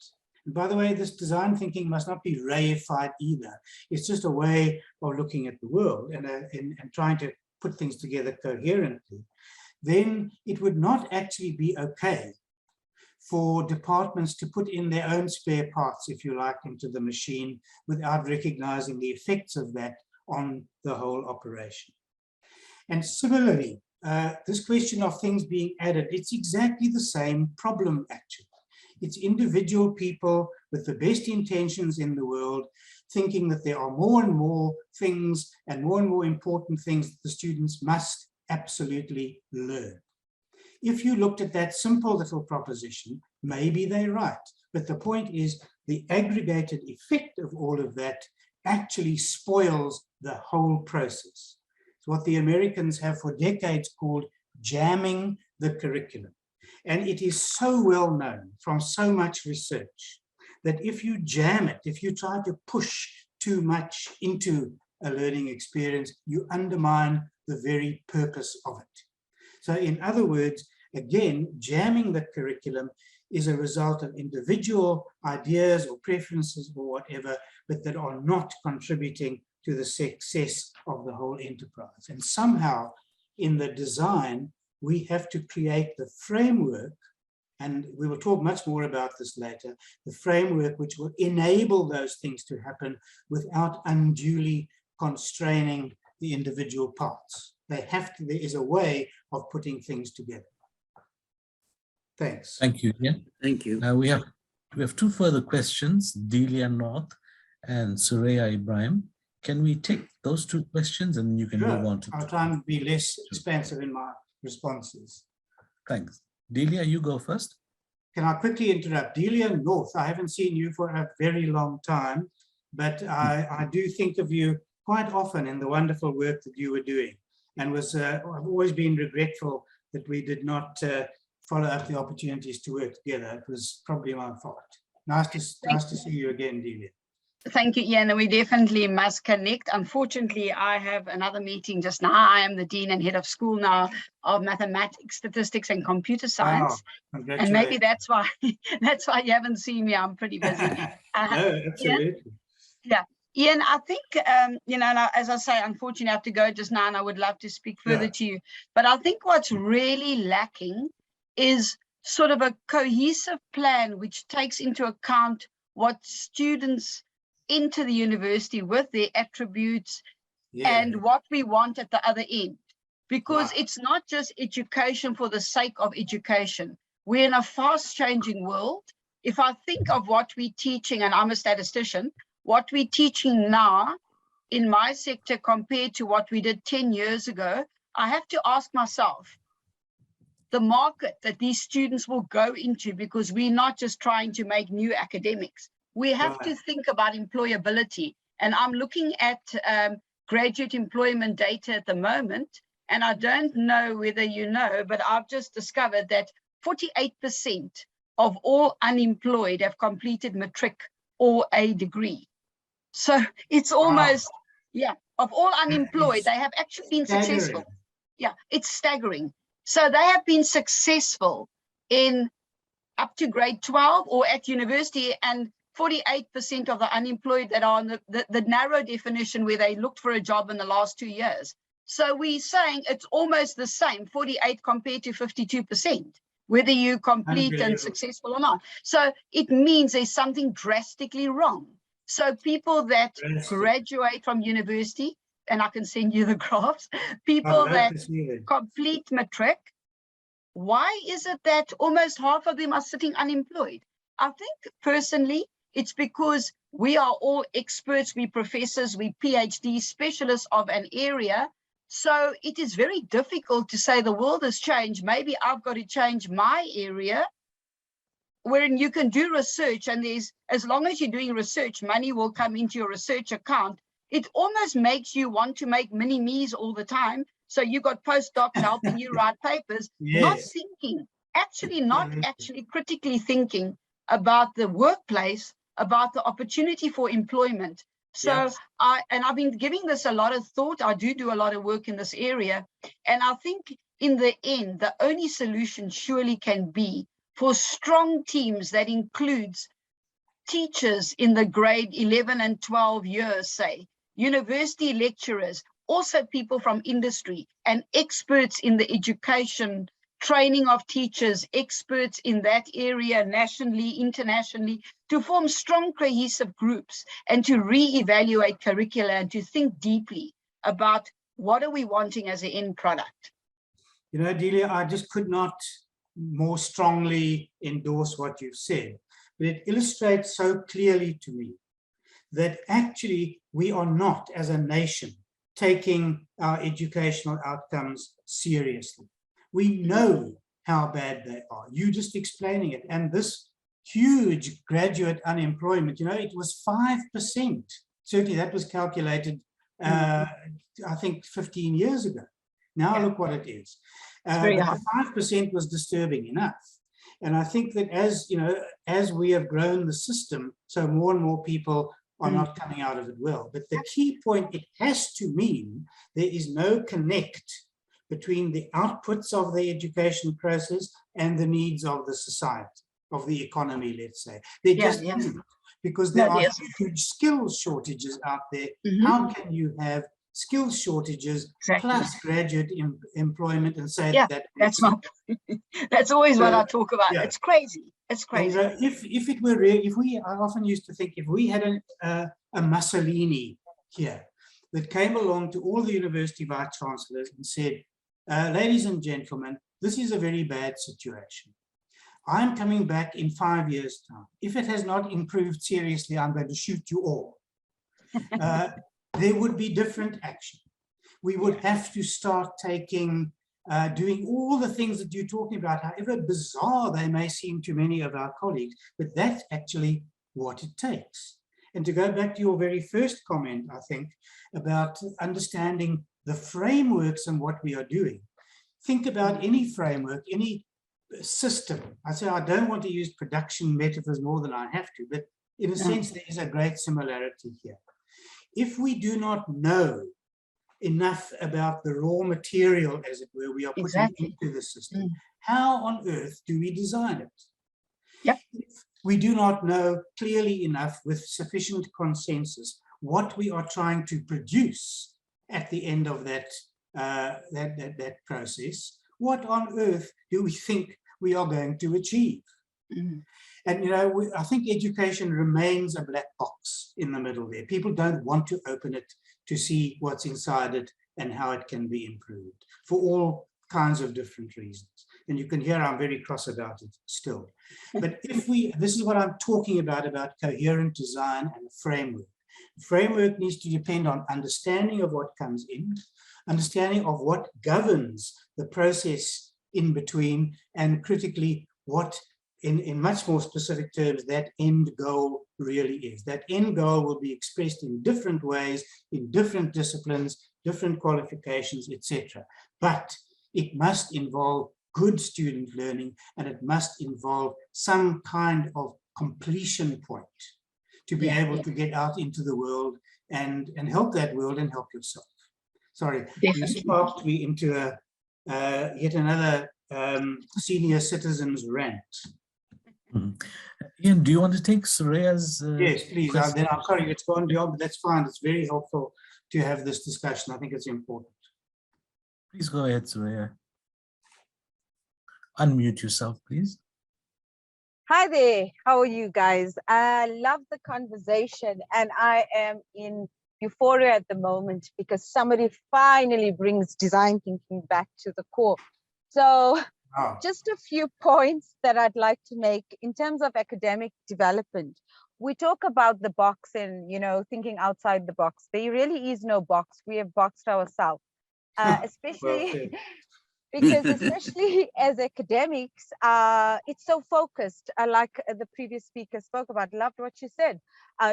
And by the way, this design thinking must not be reified either. It's just a way of looking at the world and trying to put things together coherently. Then it would not actually be okay for departments to put in their own spare parts, if you like, into the machine without recognizing the effects of that on the whole operation. And similarly, this question of things being added, it's exactly the same problem, actually. It's individual people with the best intentions in the world thinking that there are more and more things and more important things that the students must absolutely learn. If you looked at that simple little proposition, maybe they're right. But the point is the aggregated effect of all of that actually spoils the whole process. It's what the Americans have for decades called jamming the curriculum. And it is so well known from so much research that if you jam it, if you try to push too much into a learning experience, you undermine the very purpose of it. So in other words, again, jamming the curriculum is a result of individual ideas or preferences or whatever, but that are not contributing to the success of the whole enterprise. And somehow in the design, we have to create the framework, and we will talk much more about this later, the framework which will enable those things to happen without unduly constraining the individual parts. There is a way of putting things together. Thanks. Thank you, Ian. Thank you. We have two further questions, Delia North and Suraya Ibrahim. Can we take those two questions and you can move on to... I'll try and be less expansive in my responses. Thanks. Delia, you go first. Can I quickly interrupt? Delia North, I haven't seen you for a very long time, but I do think of you quite often in the wonderful work that you were doing, and I've always been regretful that we did not follow up the opportunities to work together. It was probably my fault. Nice to see you again, Delia. Thank you, Ian, and we definitely must connect. Unfortunately, I have another meeting just now. I am the Dean and Head of School now of Mathematics, Statistics and Computer Science. Wow, and maybe that's why you haven't seen me. I'm pretty busy. No, absolutely. Yeah. Ian, I think, you know, as I say, unfortunately, I have to go just now and I would love to speak further to you. But I think what's really lacking is sort of a cohesive plan which takes into account what students into the university with their attributes and what we want at the other end. Because it's not just education for the sake of education. We're in a fast changing world. If I think of what we're teaching, and I'm a statistician, what we're teaching now in my sector compared to what we did 10 years ago, I have to ask myself, the market that these students will go into, because we're not just trying to make new academics, we have to think about employability. And I'm looking at graduate employment data at the moment, and I don't know whether you know, but I've just discovered that 48% of all unemployed have completed matric or a degree. So it's almost, of all unemployed, they have actually been successful. Yeah, it's staggering. So they have been successful in up to grade 12 or at university, and 48% of the unemployed that are on the narrow definition where they looked for a job in the last 2 years. So we're saying it's almost the same, 48 compared to 52%, whether you complete and successful or not. So it means there's something drastically wrong. So people that graduate from university, and I can send you the graphs, people that complete matric, why is it that almost half of them are sitting unemployed? I think personally, it's because we are all experts, we professors, we PhD specialists of an area. So it is very difficult to say the world has changed. Maybe I've got to change my area, wherein you can do research, and there's, as long as you're doing research, money will come into your research account. It almost makes you want to make mini-me's all the time. So you got postdocs helping you write papers, not thinking, not actually critically thinking about the workplace, about the opportunity for employment. So I've been giving this a lot of thought. I do a lot of work in this area. And I think in the end, the only solution surely can be for strong teams that includes teachers in the grade 11 and 12 years, say, university lecturers, also people from industry and experts in the education, training of teachers, experts in that area nationally, internationally, to form strong cohesive groups and to re-evaluate curricula and to think deeply about what are we wanting as an end product. You know, Delia, I just could not more strongly endorse what you've said, but it illustrates so clearly to me that actually we are not, as a nation, taking our educational outcomes seriously. We know how bad they are. You just explaining it. And this huge graduate unemployment, you know, it was 5%. Certainly that was calculated, I think 15 years ago. Now look what it is. But the 5% was disturbing enough. And I think that as, you know, as we have grown the system, so more and more people are not coming out of it well. But the key point, it has to mean there is no connect between the outputs of the education process and the needs of the society, of the economy, let's say. There just isn't, because there are huge skills shortages out there. How can you have skills shortages plus graduate employment and say that? That's my that's always what I talk about. It's crazy. It's crazy. And, if it were real, I often used to think, if we had a Mussolini here that came along to all the university vice chancellors and said, ladies and gentlemen, this is a very bad situation. I'm coming back in 5 years' time. If it has not improved seriously, I'm going to shoot you all. There would be different action. We would have to start taking, doing all the things that you're talking about, however bizarre they may seem to many of our colleagues, but that's actually what it takes. And to go back to your very first comment, I think, about understanding the frameworks and what we are doing. Think about any framework, any system. I say I don't want to use production metaphors more than I have to, but in a sense, there is a great similarity here. If we do not know enough about the raw material, as it were, we are putting into the system, how on earth do we design it? If we do not know clearly enough with sufficient consensus what we are trying to produce at the end of that, that process, what on earth do we think we are going to achieve? And, you know, I think education remains a black box in the middle there. People don't want to open it to see what's inside it and how it can be improved for all kinds of different reasons. And you can hear I'm very cross about it still. But if this is what I'm talking about coherent design and a framework. Framework needs to depend on understanding of what comes in, understanding of what governs the process in between, and critically what, in much more specific terms, that end goal really is. That end goal will be expressed in different ways, in different disciplines, different qualifications, etc. But it must involve good student learning, and it must involve some kind of completion point to be able to get out into the world and help that world and help yourself. Sorry, you sparked me into yet another senior citizens rant. Ian, do you want to take Soraya's yes, please. Then I'm sorry, it's gone beyond, but that's fine. It's very helpful to have this discussion. I think it's important. Please go ahead, Soraya. Unmute yourself, please. Hi there. How are you guys? I love the conversation, and I am in euphoria at the moment because somebody finally brings design thinking back to the core. So just a few points that I'd like to make in terms of academic development. We talk about the box and, you know, thinking outside the box. There really is no box. We have boxed ourselves, especially because especially as academics, it's so focused, like the previous speaker spoke about. Loved what you said.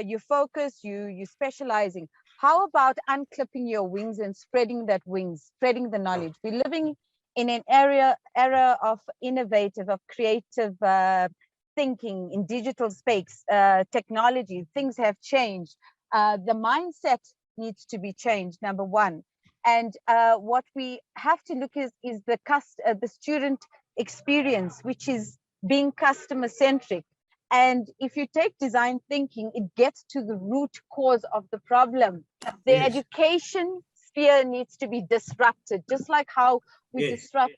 You focus, you specializing. How about unclipping your wings and spreading that wings, spreading the knowledge? We're living in an era of innovative, of creative thinking in digital space, technology. Things have changed. The mindset needs to be changed, number one. And what we have to look is the student experience, which is being customer centric. And if you take design thinking, it gets to the root cause of the problem. The education sphere needs to be disrupted, just like how we disrupt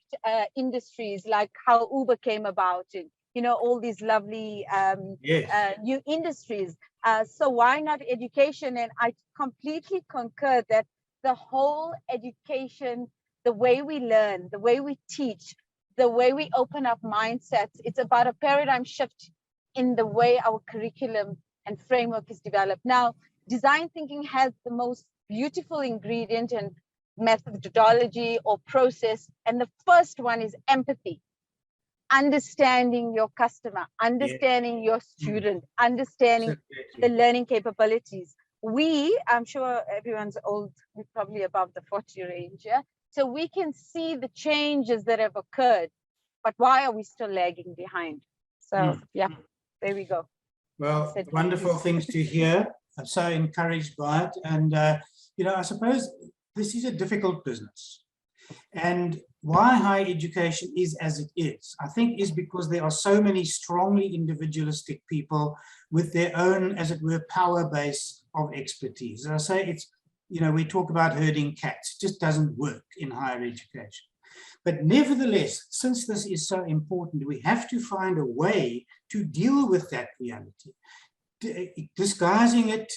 industries, like how Uber came about, and you know, all these lovely new industries. So why not education? And I completely concur that the whole education the way we learn, the way we teach, the way we open up mindsets. It's about a paradigm shift in the way our curriculum and framework is developed. Now, design thinking has the most beautiful ingredient and methodology or process. And the first one is empathy. Understanding your customer, understanding your student, understanding the learning capabilities. I'm sure everyone's old, we're probably above the 40 range, yeah? So we can see the changes that have occurred, but why are we still lagging behind? So yeah, there we go. Well, wonderful things to hear. I'm so encouraged by it. And, you know, I suppose this is a difficult business. And why higher education is as it is, I think, is because there are so many strongly individualistic people with their own, as it were, power base of expertise. As I say, it's, you know, we talk about herding cats. It just doesn't work in higher education. But nevertheless, since this is so important, we have to find a way to deal with that reality. Disguising it,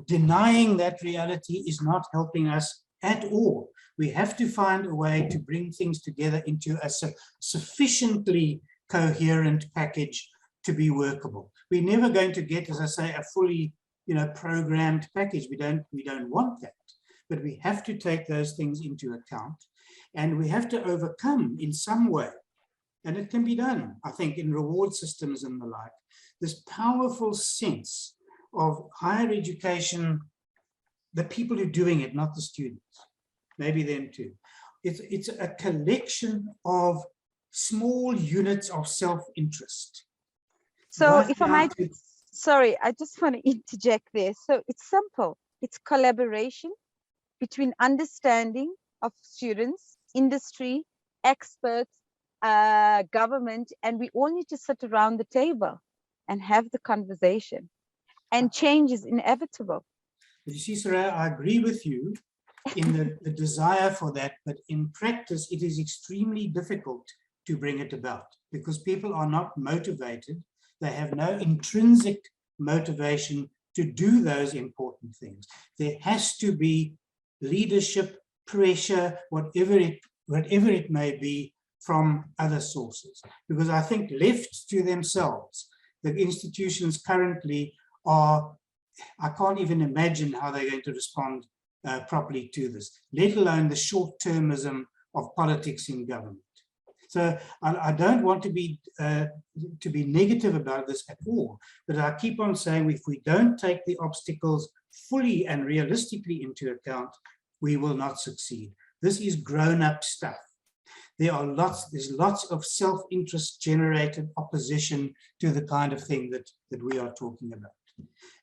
denying that reality is not helping us at all. We have to find a way to bring things together into a sufficiently coherent package to be workable. We're never going to get, as I say, a fully, you know, programmed package. We don't want that. But we have to take those things into account, and we have to overcome in some way, and it can be done, I think, in reward systems and the like, this powerful sense of higher education, the people who are doing it, not the students. Maybe them too. It's a collection of small units of self-interest. So if I might, sorry, I just want to interject there. So it's simple. It's collaboration between understanding of students, industry, experts, government, and we all need to sit around the table and have the conversation. And change is inevitable. You see, Sarah, I agree with you in the desire for that, but in practice, it is extremely difficult to bring it about because people are not motivated. They have no intrinsic motivation to do those important things. There has to be leadership, pressure, whatever it may be, from other sources. Because I think left to themselves, the institutions currently are, I can't even imagine how they're going to respond properly to this, let alone the short-termism of politics in government. So I don't want to be negative about this at all, but I keep on saying if we don't take the obstacles fully and realistically into account, we will not succeed. This is grown-up stuff. There's lots of self-interest generated opposition to the kind of thing that we are talking about.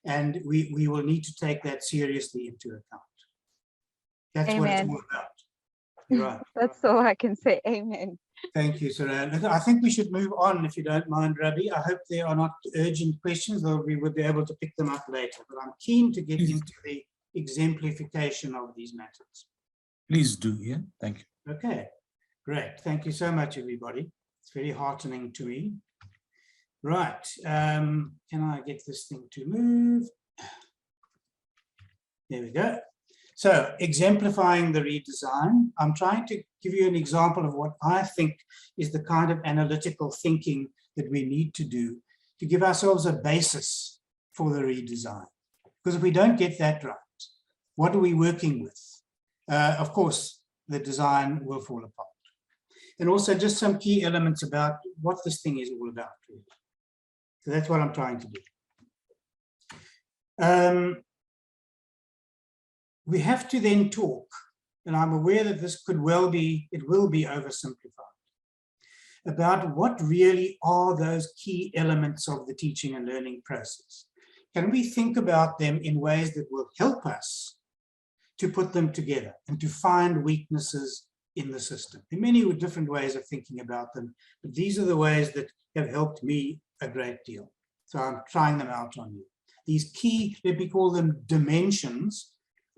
And we will need to take that seriously into account. That's Amen. What it's all about. You're right. That's all I can say. Amen. Thank you, Sarah. I think we should move on, if you don't mind, Rabi. I hope there are not urgent questions, though we will be able to pick them up later. But I'm keen to get into the exemplification of these matters. Please do, yeah. Thank you. Okay, great. Thank you so much, everybody. It's very heartening to me. Right. Can I get this thing to move? There we go. So, exemplifying the redesign, I'm trying to give you an example of what I think is the kind of analytical thinking that we need to do to give ourselves a basis for the redesign. Because if we don't get that right, what are we working with? Of course, the design will fall apart. And also just some key elements about what this thing is all about. Really. So that's what I'm trying to do. We have to then talk, and I'm aware that this could well be, it will be oversimplified, about what really are those key elements of the teaching and learning process. Can we think about them in ways that will help us to put them together and to find weaknesses in the system? There are many different ways of thinking about them, but these are the ways that have helped me a great deal. So I'm trying them out on you. These key, let me call them dimensions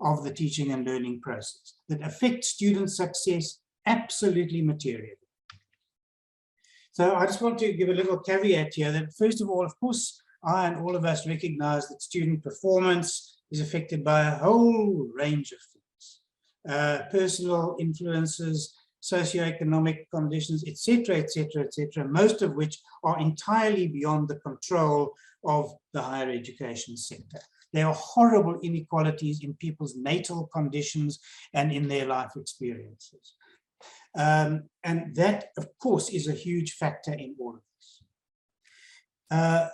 of the teaching and learning process that affect student success absolutely materially. So I just want to give a little caveat here that first of all, of course, I and all of us recognize that student performance is affected by a whole range of things. personal influences, socioeconomic conditions, etc., etc., etc., most of which are entirely beyond the control of the higher education sector. There are horrible inequalities in people's natal conditions and in their life experiences. And that, of course, is a huge factor in all of this.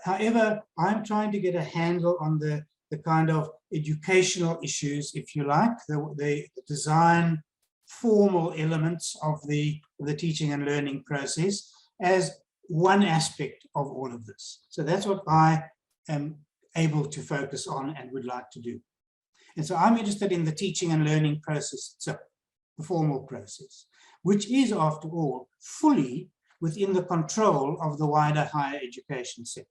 However, I'm trying to get a handle on the kind of educational issues, if you like, the design formal elements of the teaching and learning process as one aspect of all of this. So that's what I am able to focus on and would like to do. And so I'm interested in the teaching and learning process itself, the formal process, which is, after all, fully within the control of the wider higher education sector,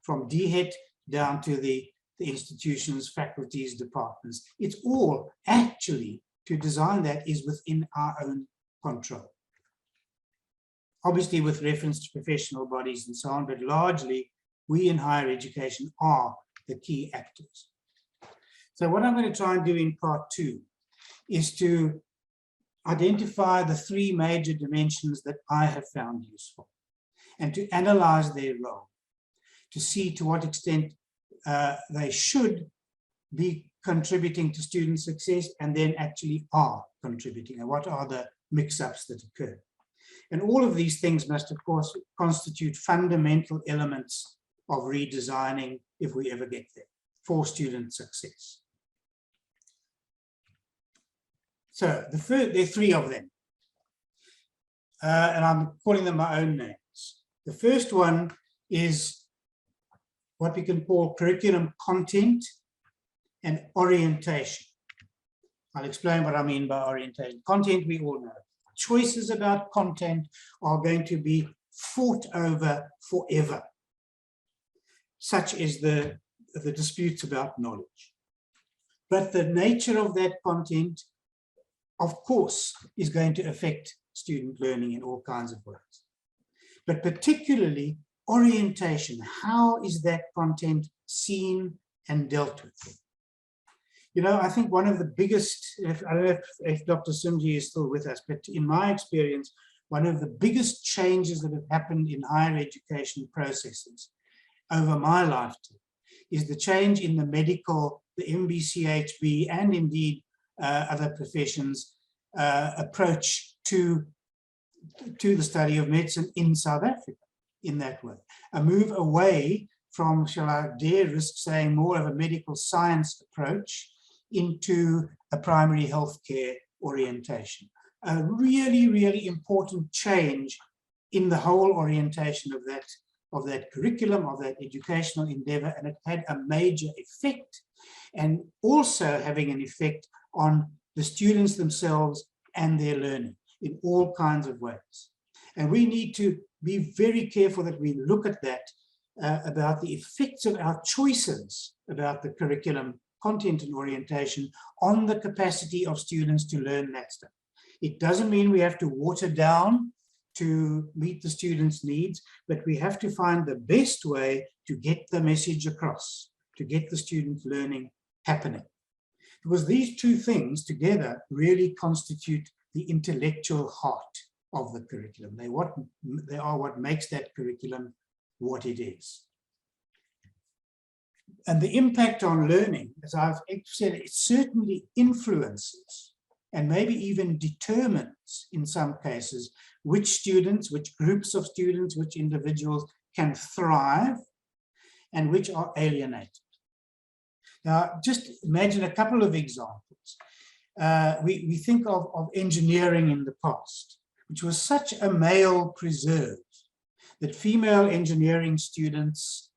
from DHET down to the institutions, faculties, departments. It's all actually, to design that, is within our own control. Obviously with reference to professional bodies and so on, but largely we in higher education are the key actors. So what I'm going to try and do in part 2 is to identify the 3 major dimensions that I have found useful and to analyze their role, to see to what extent they should be contributing to student success and then actually are contributing, and what are the mix-ups that occur. And all of these things must, of course, constitute fundamental elements of redesigning, if we ever get there, for student success. So there are 3 of them, and I'm calling them my own names. The first one is what we can call curriculum content and orientation. I'll explain what I mean by orientation. Content, we all know. Choices about content are going to be fought over forever. Such is the disputes about knowledge. But the nature of that content, of course, is going to affect student learning in all kinds of ways. But particularly orientation, how is that content seen and dealt with? You know, I think one of the biggest, I don't know if Dr. Simji is still with us, but in my experience, one of the biggest changes that have happened in higher education processes over my lifetime is the change in the medical, the MBCHB, and indeed other professions approach to the study of medicine in South Africa in that way. A move away from, shall I dare risk saying, more of a medical science approach into a primary healthcare orientation. A really, really important change in the whole orientation of that curriculum, of that educational endeavor, and it had a major effect, and also having an effect on the students themselves and their learning in all kinds of ways. And we need to be very careful that we look at that about the effects of our choices about the curriculum, content and orientation on the capacity of students to learn that stuff. It doesn't mean we have to water down to meet the students' needs, but we have to find the best way to get the message across, to get the student learning happening. Because these 2 things together really constitute the intellectual heart of the curriculum. They are what makes that curriculum what it is. And the impact on learning, as I've said, it certainly influences and maybe even determines in some cases which students, which groups of students, which individuals can thrive and which are alienated. Now, just imagine a couple of examples. We think of engineering in the past, which was such a male preserve that female engineering students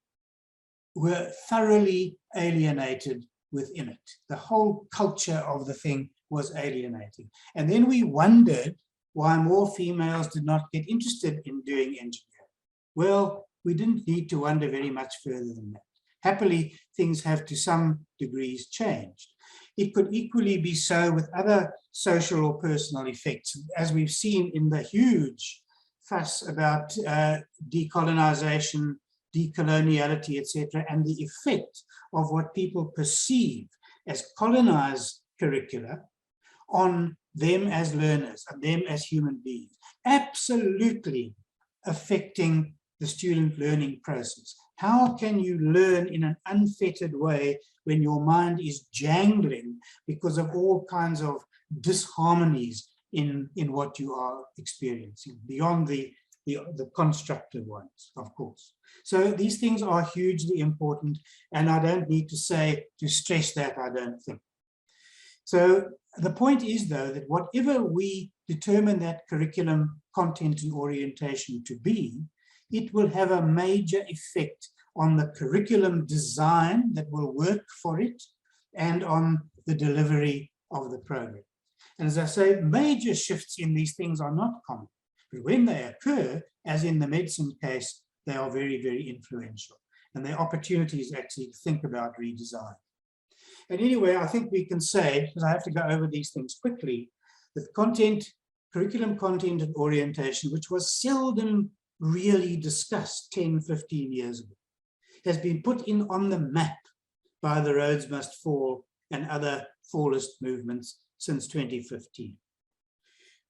were thoroughly alienated within it. The whole culture of the thing was alienating. And then we wondered why more females did not get interested in doing engineering. Well, we didn't need to wonder very much further than that. Happily, things have to some degrees changed. It could equally be so with other social or personal effects, as we've seen in the huge fuss about decolonization, decoloniality, etc., and the effect of what people perceive as colonized curricula on them as learners and them as human beings, absolutely affecting the student learning process. How can you learn in an unfettered way when your mind is jangling because of all kinds of disharmonies in what you are experiencing, beyond the constructive ones, of course. So these things are hugely important, and I don't need to stress that, I don't think. So the point is, though, that whatever we determine that curriculum content and orientation to be, it will have a major effect on the curriculum design that will work for it and on the delivery of the program. And as I say, major shifts in these things are not common, but when they occur, as in the medicine case, they are very, very influential. And there are opportunities actually to think about redesign. And anyway, I think we can say, because I have to go over these things quickly, that curriculum content and orientation, which was seldom really discussed 10, 15 years ago, has been put in on the map by the Rhodes Must Fall and other fallist movements since 2015.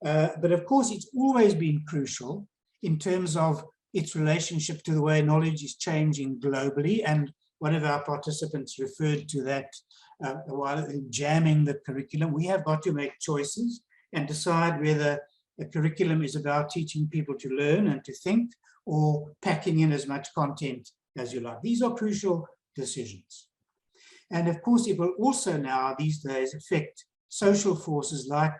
But of course, it's always been crucial in terms of its relationship to the way knowledge is changing globally. And one of our participants referred to that while jamming the curriculum. We have got to make choices and decide whether a curriculum is about teaching people to learn and to think, or packing in as much content as you like. These are crucial decisions. And of course, it will also now, these days, affect social forces like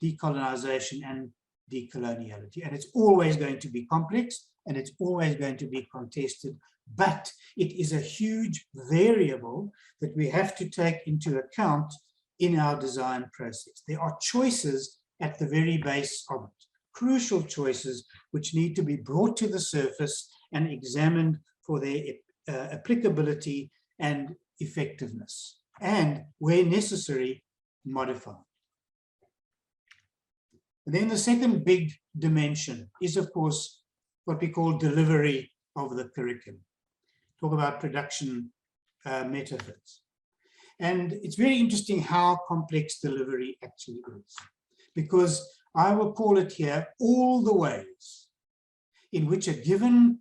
decolonization and decoloniality. And it's always going to be complex, and it's always going to be contested, but it is a huge variable that we have to take into account in our design process. There are choices at the very base of it, crucial choices which need to be brought to the surface and examined for their applicability and effectiveness, and where necessary, modified. And then the second big dimension is, of course, what we call delivery of the curriculum. Talk about production metaphors. And it's very interesting how complex delivery actually is, because I will call it here all the ways in which a given,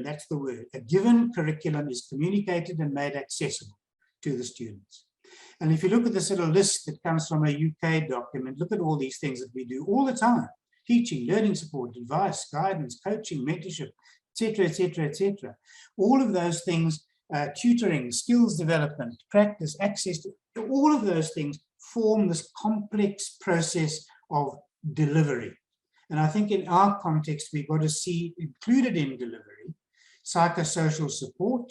that's the word, a given curriculum is communicated and made accessible to the students. And if you look at this little list that comes from a UK document, look at all these things that we do all the time: teaching, learning support, advice, guidance, coaching, mentorship, etc., etc., etc. All of those things, tutoring, skills development, practice, access to all of those things form this complex process of delivery. And I think in our context, we've got to see included in delivery psychosocial support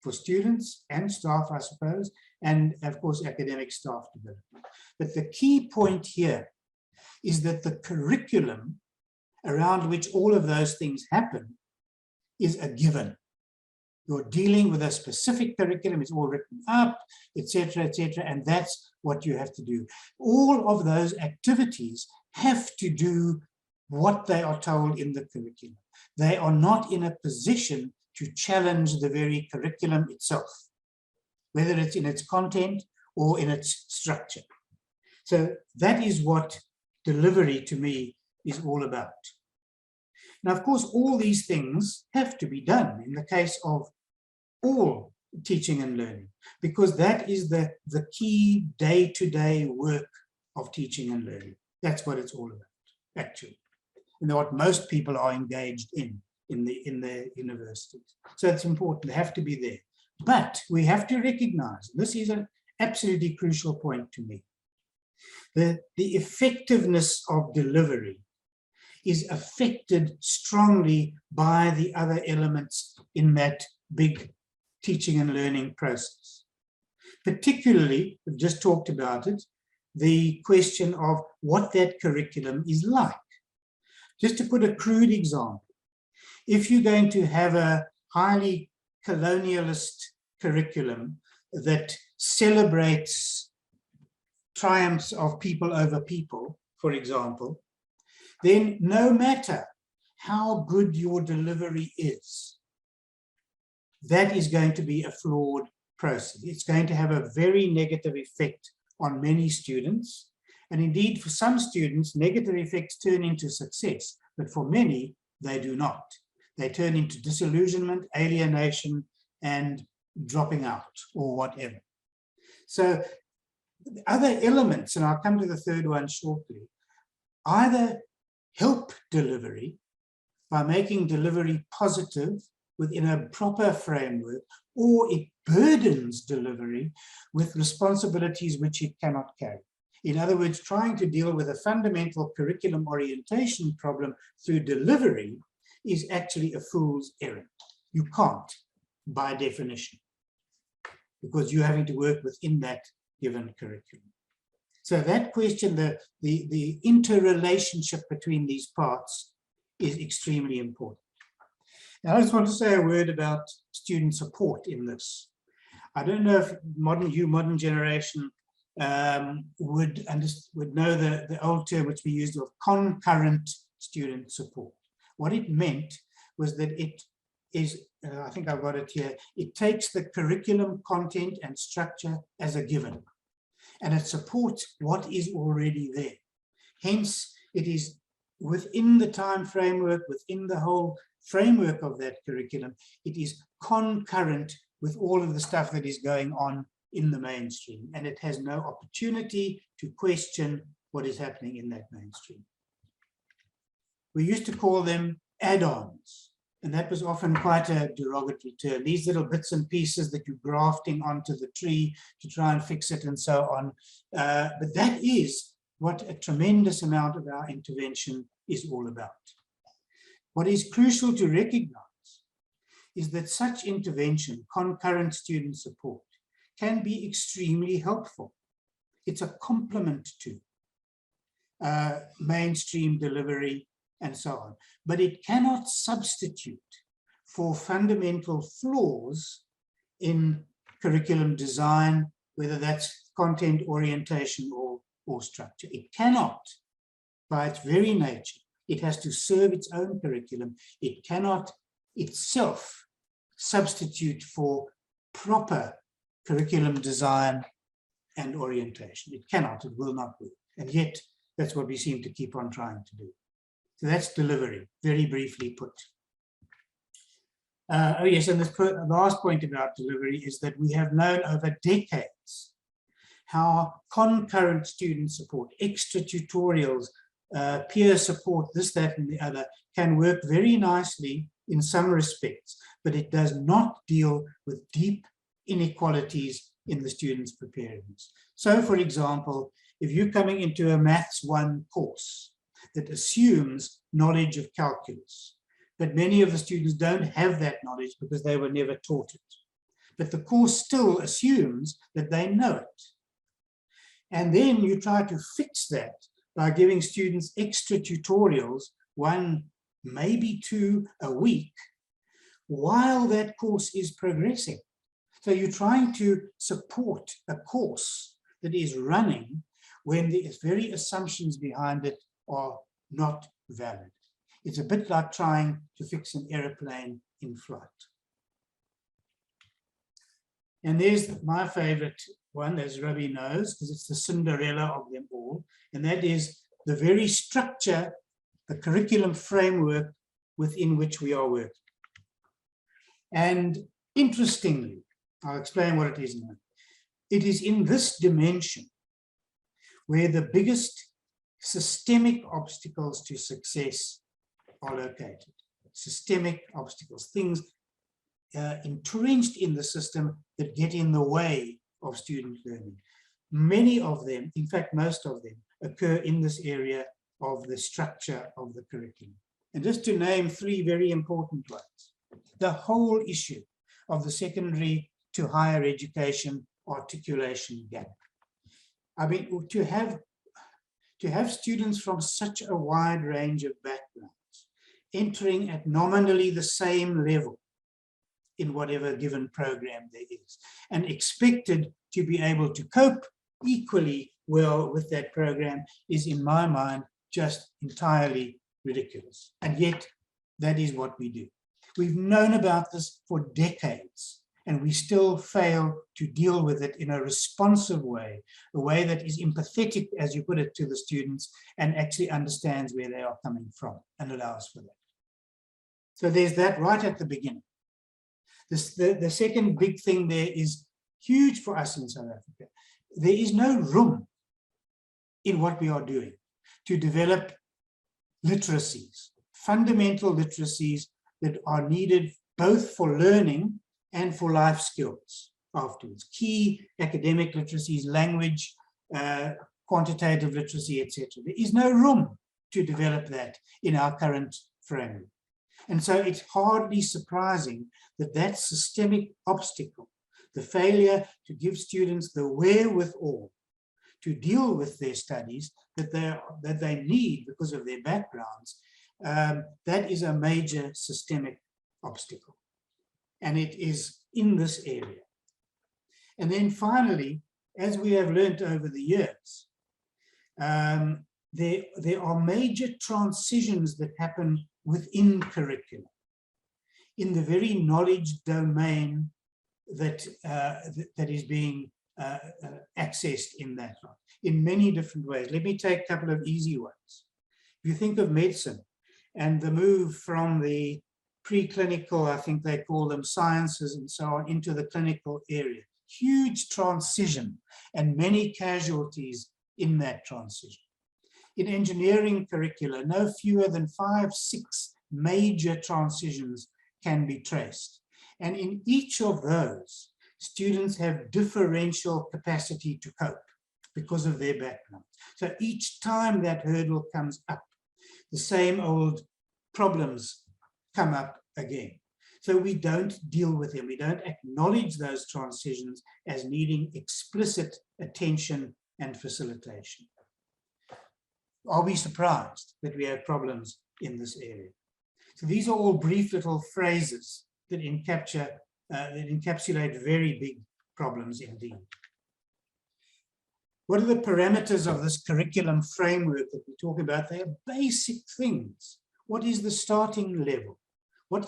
for students and staff, I suppose, and of course, academic staff development. But the key point here is that the curriculum around which all of those things happen is a given. You're dealing with a specific curriculum, it's all written up, etc., and that's what you have to do. All of those activities have to do what they are told in the curriculum. They are not in a position to challenge the very curriculum itself, whether it's in its content or in its structure. So that is what delivery to me is all about. Now, of course, all these things have to be done in the case of all teaching and learning, because that is the key day-to-day work of teaching and learning. That's what it's all about, actually, and what most people are engaged in their universities. So it's important, they have to be there. But we have to recognize, this is an absolutely crucial point to me, the effectiveness of delivery is affected strongly by the other elements in that big teaching and learning process. Particularly, we've just talked about it, the question of what that curriculum is like. Just to put a crude example, if you're going to have a highly colonialist curriculum that celebrates triumphs of people over people, for example, then no matter how good your delivery is, that is going to be a flawed process. It's going to have a very negative effect on many students, And indeed, for some students, negative effects turn into success, but for many, they do not. They turn into disillusionment, alienation, and dropping out or whatever. So other elements, and I'll come to the third one shortly, either help delivery by making delivery positive within a proper framework, or it burdens delivery with responsibilities which it cannot carry. In other words, trying to deal with a fundamental curriculum orientation problem through delivery is actually a fool's errand. You can't, by definition, because you're having to work within that given curriculum. So that question, the interrelationship between these parts is extremely important. Now, I just want to say a word about student support in this. I don't know if modern generation would know the old term which we used of concurrent student support. What it meant was that it is, I think I've got it here, it takes the curriculum content and structure as a given, and it supports what is already there. Hence, it is within the time framework, within the whole framework of that curriculum, it is concurrent with all of the stuff that is going on in the mainstream, and it has no opportunity to question what is happening in that mainstream. We used to call them add-ons, and that was often quite a derogatory term. These little bits and pieces that you're grafting onto the tree to try and fix it and so on. But that is what a tremendous amount of our intervention is all about. What is crucial to recognize is that such intervention, concurrent student support, can be extremely helpful. It's a complement to mainstream delivery and so on, but it cannot substitute for fundamental flaws in curriculum design, whether that's content orientation or structure. It cannot, by its very nature, it has to serve its own curriculum. It cannot itself substitute for proper curriculum design and orientation. It cannot, it will not work. And yet, that's what we seem to keep on trying to do. So that's delivery, very briefly put. Oh yes, and the last point about delivery is that we have known over decades how concurrent student support, extra tutorials, peer support, this, that, and the other, can work very nicely in some respects, but it does not deal with deep inequalities in the students' preparedness. So, for example, if you're coming into a Maths 1 course that assumes knowledge of calculus, but many of the students don't have that knowledge because they were never taught it, but the course still assumes that they know it. And then you try to fix that by giving students extra tutorials, 1, maybe 2 a week, while that course is progressing. So you're trying to support a course that is running when the very assumptions behind it are not valid. It's a bit like trying to fix an airplane in flight. And there's my favorite one, as Ravi knows, because it's the Cinderella of them all, and that is the very structure, the curriculum framework within which we are working. And interestingly, I'll explain what it is now. It is in this dimension where the biggest systemic obstacles to success are located. Systemic obstacles, things entrenched in the system that get in the way of student learning. Many of them, in fact, most of them, occur in this area of the structure of the curriculum. And just to name 3 very important ones, the whole issue of the secondary to higher education articulation gap. I mean, to have students from such a wide range of backgrounds entering at nominally the same level in whatever given program there is, and expected to be able to cope equally well with that program is, in my mind, just entirely ridiculous. And yet, that is what we do. We've known about this for decades, and we still fail to deal with it in a responsive way, a way that is empathetic, as you put it, to the students and actually understands where they are coming from and allows for that. So there's that right at the beginning. The second big thing there is huge for us in South Africa. There is no room in what we are doing to develop literacies, fundamental literacies that are needed both for learning and for life skills afterwards. Key academic literacies, language, quantitative literacy, etc. There is no room to develop that in our current framework. And so it's hardly surprising that that systemic obstacle, the failure to give students the wherewithal to deal with their studies that they need because of their backgrounds, that is a major systemic obstacle. And it is in this area. And then finally, as we have learned over the years, there are major transitions that happen within curriculum, in the very knowledge domain that is being accessed in that, in many different ways. Let me take a couple of easy ones. If you think of medicine and the move from the preclinical, I think they call them sciences and so on, into the clinical area, huge transition and many casualties in that transition. In engineering curricula, no fewer than 5, 6 major transitions can be traced. And in each of those, students have differential capacity to cope because of their background. So each time that hurdle comes up, the same old problems come up again. So we don't deal with them. We don't acknowledge those transitions as needing explicit attention and facilitation. Are we surprised that we have problems in this area? So these are all brief little phrases that encapsulate very big problems indeed. What are the parameters of this curriculum framework that we talk about? They are basic things. What is the starting level?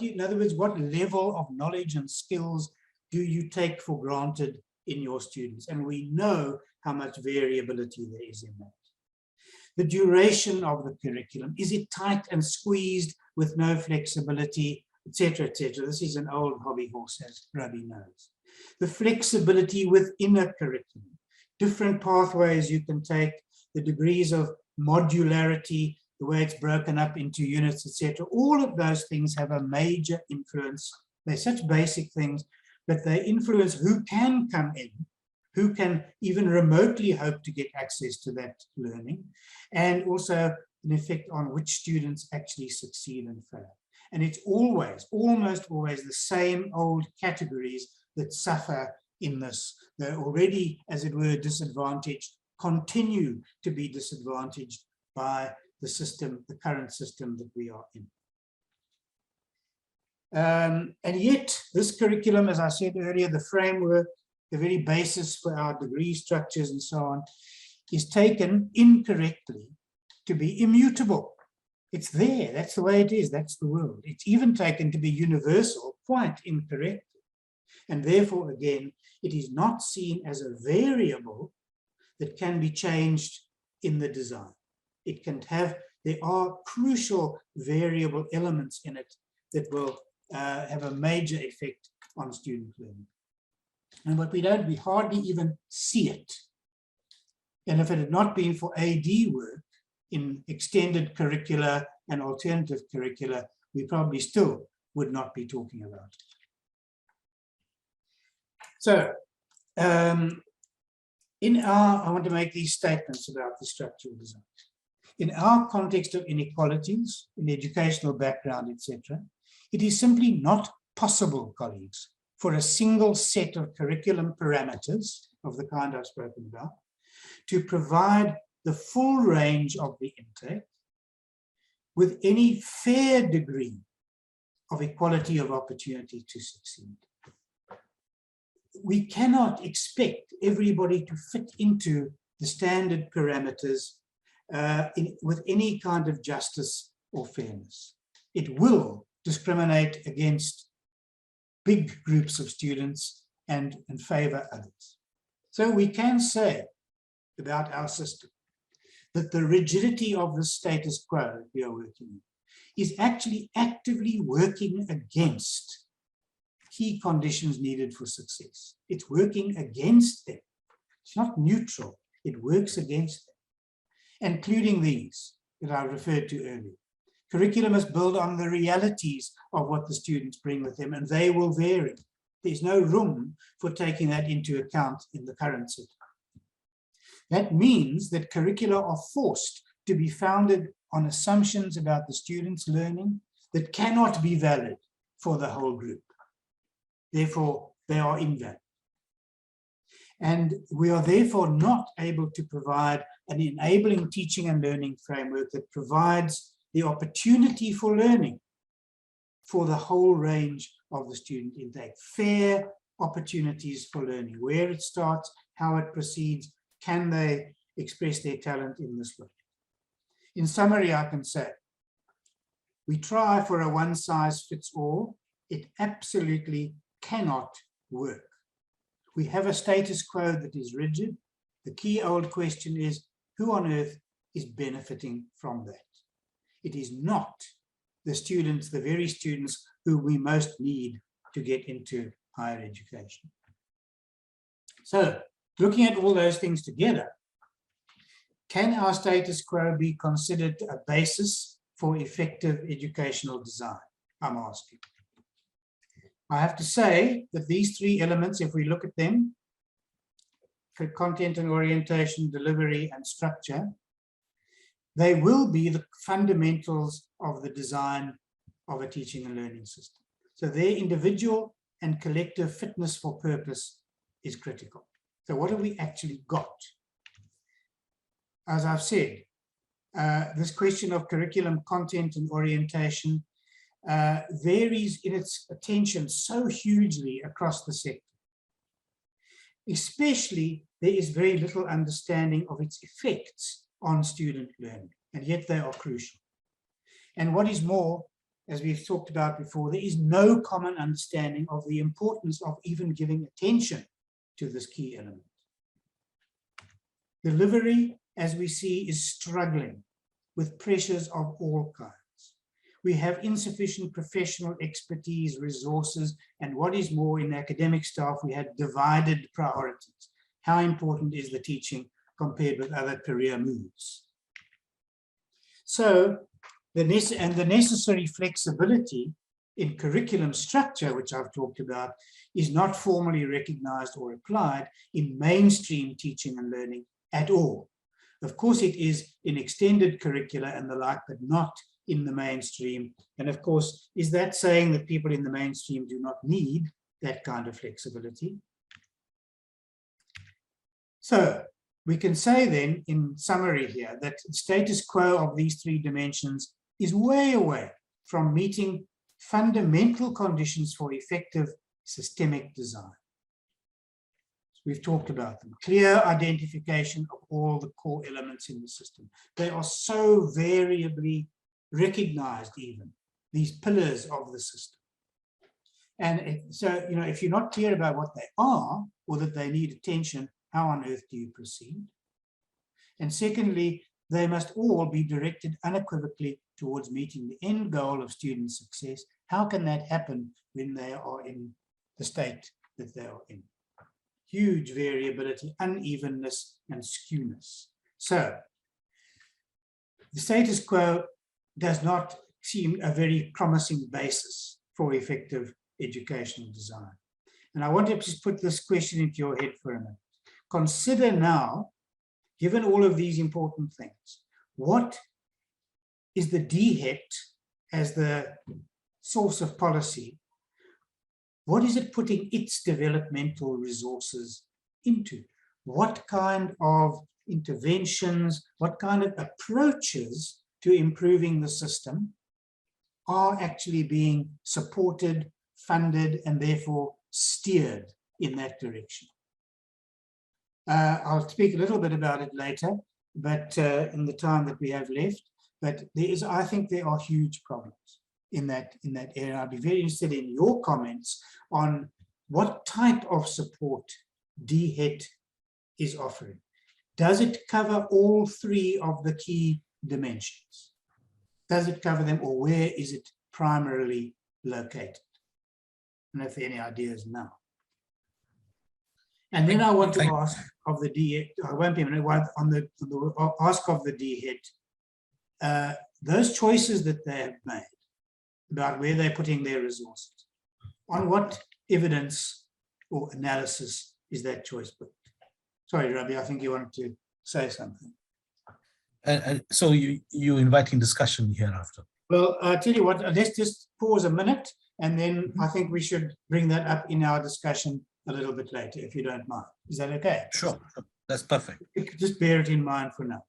In other words, what level of knowledge and skills do you take for granted in your students? And we know how much variability there is in that. The duration of the curriculum, is it tight and squeezed with no flexibility, etc., etc. This is an old hobby horse, as Rabi knows. The flexibility within a curriculum, different pathways you can take, the degrees of modularity, the way it's broken up into units, etc. All of those things have a major influence. They're such basic things, but they influence who can come in, who can even remotely hope to get access to that learning, and also an effect on which students actually succeed and fail. And it's always, almost always the same old categories that suffer in this. They're already, as it were, disadvantaged, continue to be disadvantaged by the system, the current system that we are in. And yet, this curriculum, as I said earlier, the framework, the very basis for our degree structures and so on, is taken incorrectly to be immutable. It's there, that's the way it is, that's the world. It's even taken to be universal, quite incorrectly. And therefore, again, it is not seen as a variable that can be changed in the design. It can have, there are crucial variable elements in it that will have a major effect on student learning. And what we hardly even see it. And if it had not been for AD work in extended curricula and alternative curricula, we probably still would not be talking about it. So, I want to make these statements about the structural design. In our context of inequalities, in educational background, etc., it is simply not possible, colleagues, for a single set of curriculum parameters of the kind I've spoken about to provide the full range of the intake with any fair degree of equality of opportunity to succeed. We cannot expect everybody to fit into the standard parameters with any kind of justice or fairness. It will discriminate against big groups of students and favor others. So we can say about our system that the rigidity of the status quo we are working in is actually actively working against key conditions needed for success. It's working against them. It's not neutral, it works against them, including these that I referred to earlier. Curriculum must build on the realities of what the students bring with them, and they will vary. There's no room for taking that into account in the current setting. That means that curricula are forced to be founded on assumptions about the students' learning that cannot be valid for the whole group. Therefore, they are invalid. And we are therefore not able to provide an enabling teaching and learning framework that provides the opportunity for learning for the whole range of the student intake. Fair opportunities for learning, where it starts, how it proceeds, can they express their talent in this way. In summary, I can say, we try for a one-size-fits-all. It absolutely cannot work. We have a status quo that is rigid. The key old question is, who on earth is benefiting from that? It is not the students, the very students who we most need to get into higher education. So, looking at all those things together, can our status quo be considered a basis for effective educational design? I'm asking. I have to say that these three elements, if we look at them, for content and orientation, delivery, and structure, they will be the fundamentals of the design of a teaching and learning system. So their individual and collective fitness for purpose is critical. So what have we actually got? As I've said, this question of curriculum, content, and orientation varies in its attention so hugely across the sector. Especially, there is very little understanding of its effects on student learning, and yet they are crucial. And what is more, as we've talked about before, there is no common understanding of the importance of even giving attention to this key element. Delivery, as we see, is struggling with pressures of all kinds. We have insufficient professional expertise, resources, and what is more, in academic staff, we had divided priorities. How important is the teaching compared with other career moves? So, the necessary flexibility in curriculum structure, which I've talked about, is not formally recognized or applied in mainstream teaching and learning at all. Of course, it is in extended curricula and the like, but not in the mainstream. And of course, is that saying that people in the mainstream do not need that kind of flexibility? So we can say then, in summary here, that the status quo of these three dimensions is way away from meeting fundamental conditions for effective systemic design. We've talked about them. Clear identification of all the core elements in the system. They are so variably recognized, even, these pillars of the system. And so, you know, if you're not clear about what they are, or that they need attention, how on earth do you proceed? And secondly, they must all be directed unequivocally towards meeting the end goal of student success. How can that happen when they are in the state that they are in? Huge variability, unevenness, and skewness. So, the status quo does not seem a very promising basis for effective educational design. And I want to just put this question into your head for a minute. Consider now, given all of these important things, what is the DHET as the source of policy? What is it putting its developmental resources into? What kind of interventions, what kind of approaches to improving the system are actually being supported, funded, and therefore steered in that direction? I'll speak a little bit about it later, but in the time that we have left, but I think there are huge problems. in that area. I'd be very interested in your comments on what type of support DHET is offering. Does it cover all three of the key dimensions? Does it cover them, or where is it primarily located? I don't know if there are any ideas now. And then I want to ask of the DHET, I won't be a minute, on the ask of the DHET, those choices that they have made about where they're putting their resources, on what evidence or analysis is that choice put? Sorry, Rabi, I think you wanted to say something. So you're inviting discussion hereafter. Well, I'll tell you what, let's just pause a minute, and then I think we should bring that up in our discussion a little bit later, if you don't mind. Is that okay? Sure, that's perfect. Just bear it in mind for now.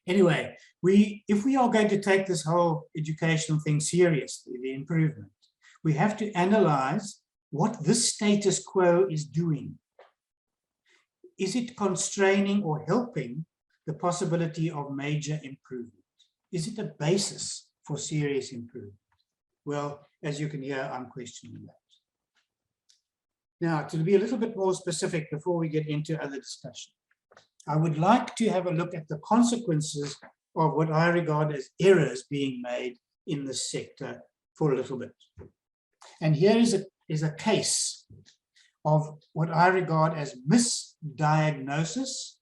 Anyway, if we are going to take this whole educational thing seriously, the improvement, we have to analyze what this status quo is doing. Is it constraining or helping the possibility of major improvement? Is it a basis for serious improvement? Well, as you can hear, I'm questioning that. Now, to be a little bit more specific before we get into other discussion, I would like to have a look at the consequences of what I regard as errors being made in this sector for a little bit. And here is a case of what I regard as misdiagnosis,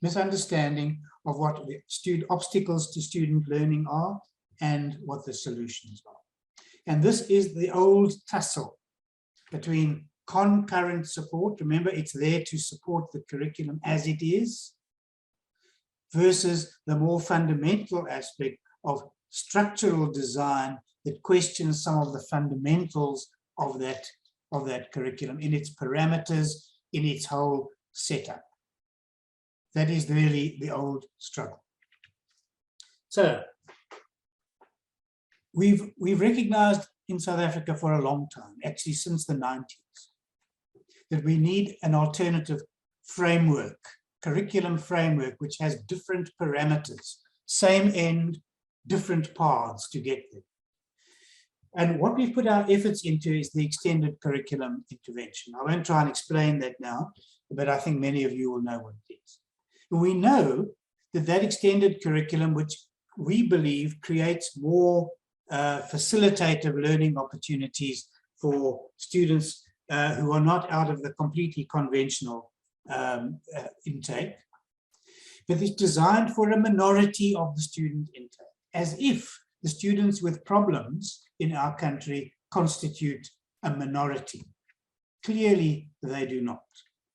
misunderstanding of what the obstacles to student learning are and what the solutions are. And this is the old tussle between concurrent support, remember it's there to support the curriculum as it is, versus the more fundamental aspect of structural design that questions some of the fundamentals of that curriculum in its parameters, in its whole setup. That is really the old struggle. So we've recognized in South Africa for a long time, actually since the 90s, that we need an alternative framework, curriculum framework, which has different parameters, same end, different paths to get there. And what we've put our efforts into is the extended curriculum intervention. I won't try and explain that now, but I think many of you will know what it is. We know that extended curriculum, which we believe creates more facilitative learning opportunities for students who are not out of the completely conventional intake, but it's designed for a minority of the student intake, as if the students with problems in our country constitute a minority. Clearly, they do not.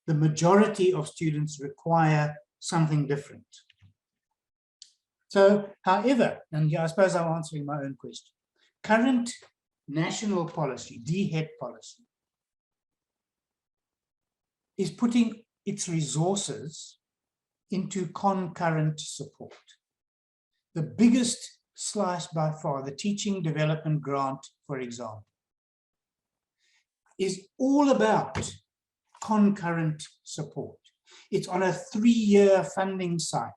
The majority of students require something different. So, however, and I suppose I'm answering my own question, current national policy, DHET policy, is putting its resources into concurrent support. The biggest slice by far, the teaching development grant, for example, is all about concurrent support. It's on a 3-year funding cycle.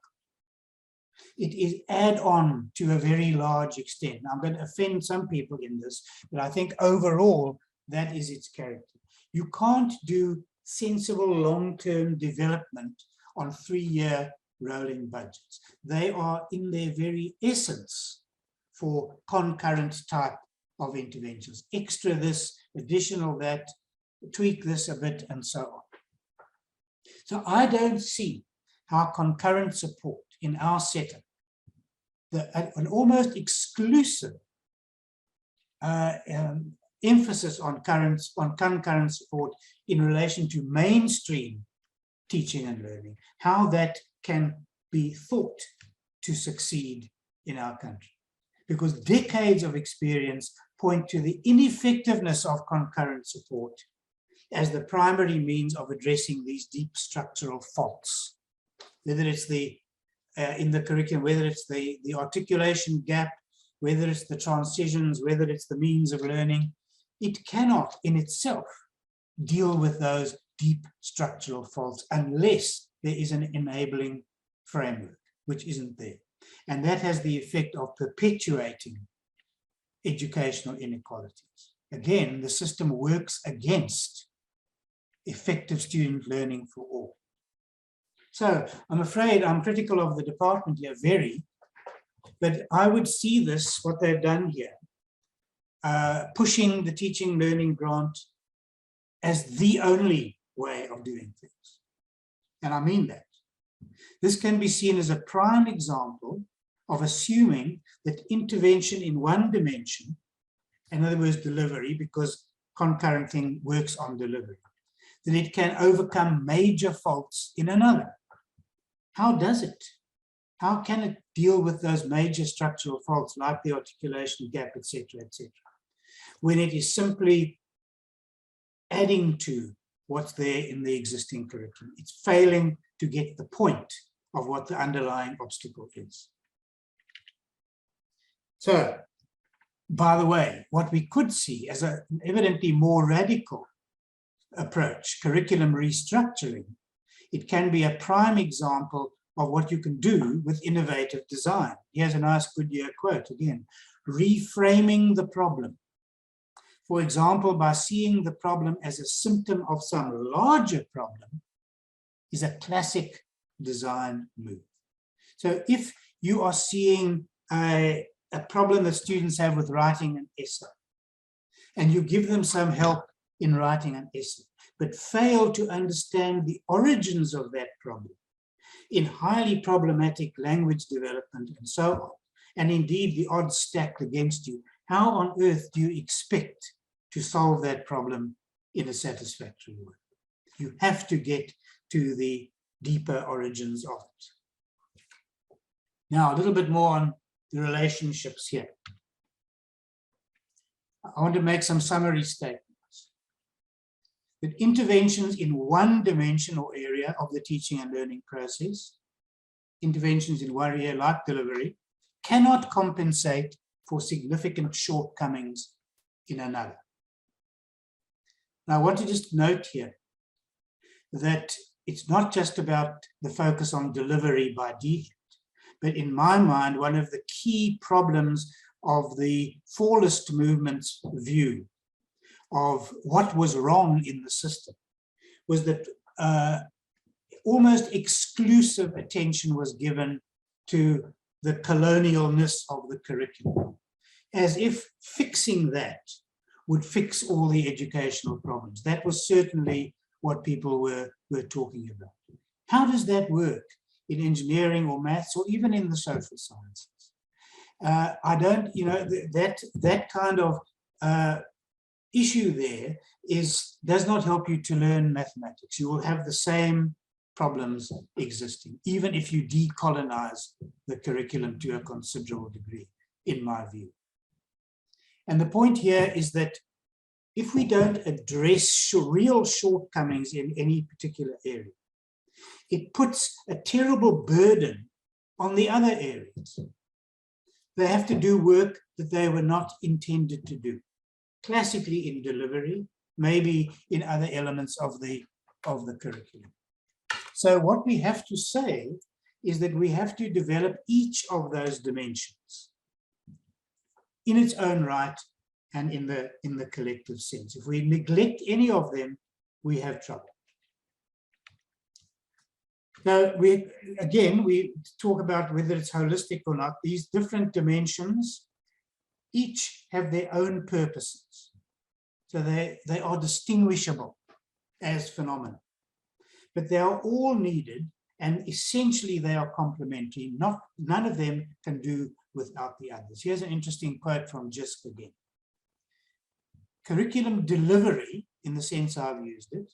It is add-on to a very large extent. I'm going to offend some people in this, but I think overall that is its character. You can't do sensible long-term development on 3-year rolling budgets. They are in their very essence for concurrent type of interventions. Extra this, additional that, tweak this a bit, and so on. So I don't see how concurrent support in our setup, an almost exclusive emphasis on concurrent support in relation to mainstream teaching and learning, how that can be thought to succeed in our country. Because decades of experience point to the ineffectiveness of concurrent support as the primary means of addressing these deep structural faults, whether it's in the curriculum, whether it's the articulation gap, whether it's the transitions, whether it's the means of learning. It cannot in itself deal with those deep structural faults unless there is an enabling framework, which isn't there. And that has the effect of perpetuating educational inequalities. Again, the system works against effective student learning for all. So I'm afraid I'm critical of the department here, very, but I would see this, what they've done here, pushing the teaching learning grant as the only way of doing things. And I mean that. This can be seen as a prime example of assuming that intervention in one dimension, in other words, delivery, because concurrent thing works on delivery, that it can overcome major faults in another. How does it? How can it deal with those major structural faults like the articulation gap, etc., when it is simply adding to what's there in the existing curriculum? It's failing to get the point of what the underlying obstacle is. So, by the way, what we could see as an evidently more radical approach, curriculum restructuring, it can be a prime example of what you can do with innovative design. Here's a nice Goodyear quote again: reframing the problem. For example, by seeing the problem as a symptom of some larger problem is a classic design move. So if you are seeing a problem that students have with writing an essay, and you give them some help in writing an essay, but fail to understand the origins of that problem in highly problematic language development and so on, and indeed the odds stacked against you, how on earth do you expect to solve that problem in a satisfactory way? You have to get to the deeper origins of it. Now, a little bit more on the relationships here. I want to make some summary statements. That interventions in one dimension or area of the teaching and learning process, interventions in one area like delivery, cannot compensate for significant shortcomings in another. Now, I want to just note here that it's not just about the focus on delivery by defect, but in my mind, one of the key problems of the fallist movement's view of what was wrong in the system was that almost exclusive attention was given to the colonialness of the curriculum, as if fixing that would fix all the educational problems. That was certainly what people were talking about. How does that work in engineering or maths or even in the social sciences? I don't, that kind of issue there does not help you to learn mathematics. You will have the same problems existing, even if you decolonize the curriculum to a considerable degree, in my view. And the point here is that if we don't address real shortcomings in any particular area, it puts a terrible burden on the other areas. They have to do work that they were not intended to do. Classically in delivery, maybe in other elements of the curriculum. So what we have to say is that we have to develop each of those dimensions in its own right and in the collective sense. If we neglect any of them, we have trouble. Now, we talk about whether it's holistic or not. These different dimensions each have their own purposes. So they are distinguishable as phenomena. But they are all needed, and essentially they are complementary. None of them can do without the others. Here's an interesting quote from Jisk again. Curriculum delivery, in the sense I've used it,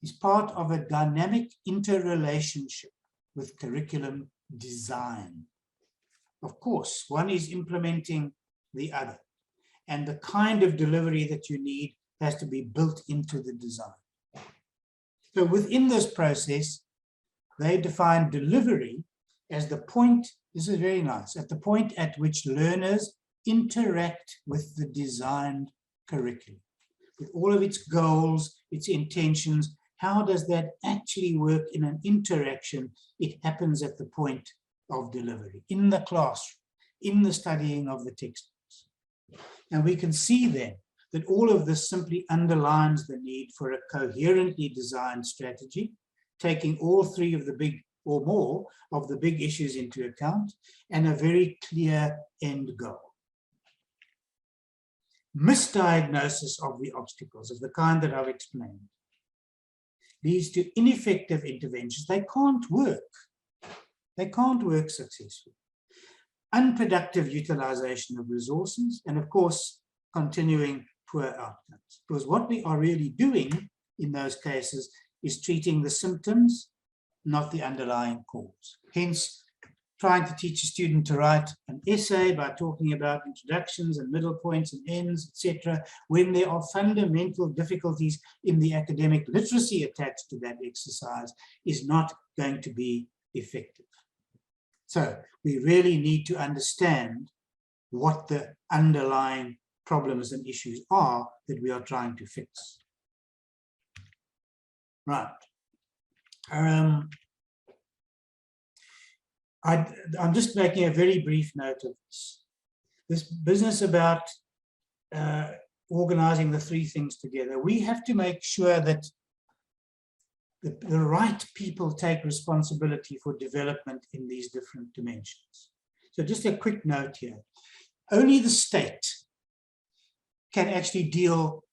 is part of a dynamic interrelationship with curriculum design. Of course, one is implementing the other, and the kind of delivery that you need has to be built into the design. So within this process, they define delivery as the point, this is very nice, at the point at which learners interact with the designed curriculum, with all of its goals, its intentions. How does that actually work in an interaction? It happens at the point of delivery, in the classroom, in the studying of the textbooks. And we can see then that all of this simply underlines the need for a coherently designed strategy, taking all three of the big or more of the big issues into account, and a very clear end goal. Misdiagnosis of the obstacles of the kind that I've explained leads to ineffective interventions. They can't work. They can't work successfully. Unproductive utilization of resources, and of course, continuing poor outcomes. Because what we are really doing in those cases is treating the symptoms, not the underlying cause. Hence, trying to teach a student to write an essay by talking about introductions and middle points and ends, etc., when there are fundamental difficulties in the academic literacy attached to that exercise, is not going to be effective. So we really need to understand what the underlying problems and issues are that we are trying to fix. Right. I'm just making a very brief note of this. This business about organizing the three things together. We have to make sure that the right people take responsibility for development in these different dimensions. So just a quick note here. Only the state can actually deal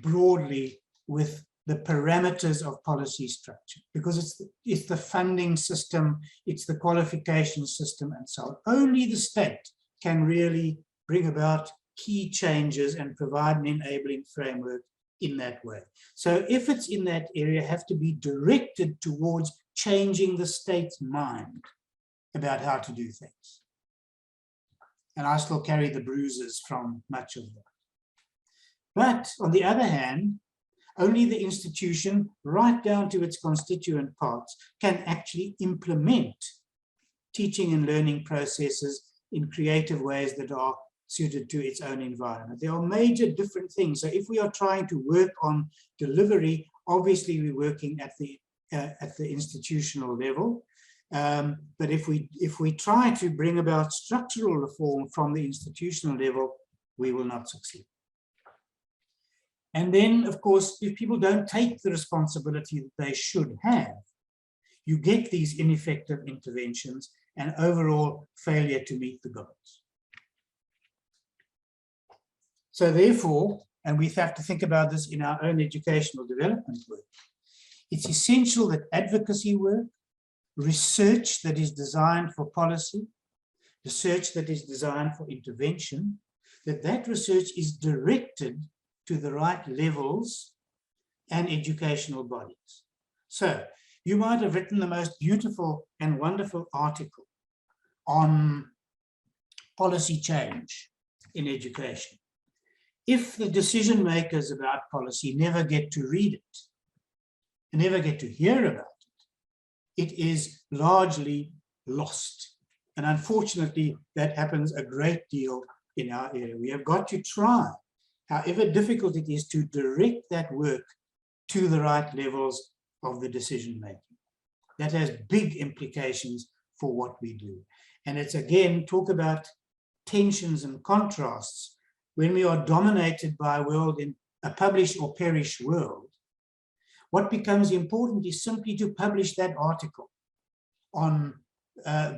broadly with the parameters of policy structure, because it's the funding system, it's the qualification system, and so on. Only the state can really bring about key changes and provide an enabling framework in that way. So if it's in that area, have to be directed towards changing the state's mind about how to do things. And I still carry the bruises from much of that. But on the other hand, only the institution, right down to its constituent parts, can actually implement teaching and learning processes in creative ways that are suited to its own environment. There are major different things. So if we are trying to work on delivery, obviously we're working at the institutional level. But if we try to bring about structural reform from the institutional level, we will not succeed. And then, of course, if people don't take the responsibility that they should have, you get these ineffective interventions and overall failure to meet the goals. So therefore, and we have to think about this in our own educational development work, it's essential that advocacy work, research that is designed for policy, research that is designed for intervention, that research is directed to the right levels and educational bodies. So you might have written the most beautiful and wonderful article on policy change in education. If the decision makers about policy never get to read it, and never get to hear about it, it is largely lost. And unfortunately, that happens a great deal in our area. We have got to try, however difficult it is, to direct that work to the right levels of the decision making. That has big implications for what we do. And it's again, talk about tensions and contrasts. When we are dominated by a world in a publish or perish world, what becomes important is simply to publish that article on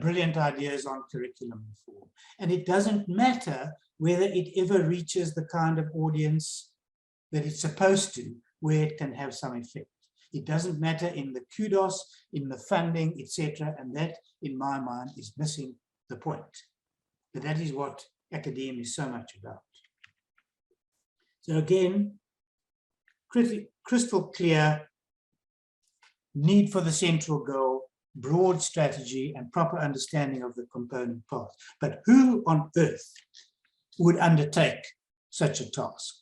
brilliant ideas on curriculum reform. And it doesn't matter whether it ever reaches the kind of audience that it's supposed to, where it can have some effect. It doesn't matter in the kudos, in the funding, etc. And that, in my mind, is missing the point. But that is what academia is so much about. So again, crystal clear need for the central goal, broad strategy, and proper understanding of the component parts. But who on earth would undertake such a task?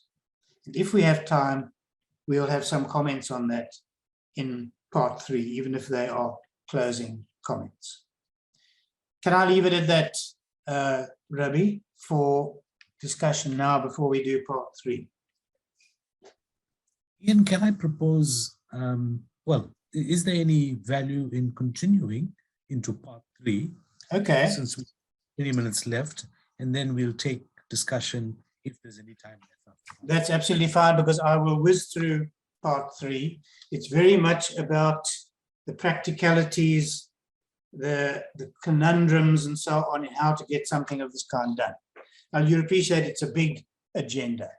And if we have time, we'll have some comments on that in part 3, even if they are closing comments. Can I leave it at that, Rabi, for discussion now before we do part 3? Ian, can I propose, well, is there any value in continuing into part 3? Okay. Since we have 20 minutes left, and then we'll take discussion if there's any time left. That's absolutely fine, because I will whiz through part 3. It's very much about the practicalities, the conundrums and so on, and how to get something of this kind done. Now, you appreciate it's a big agenda,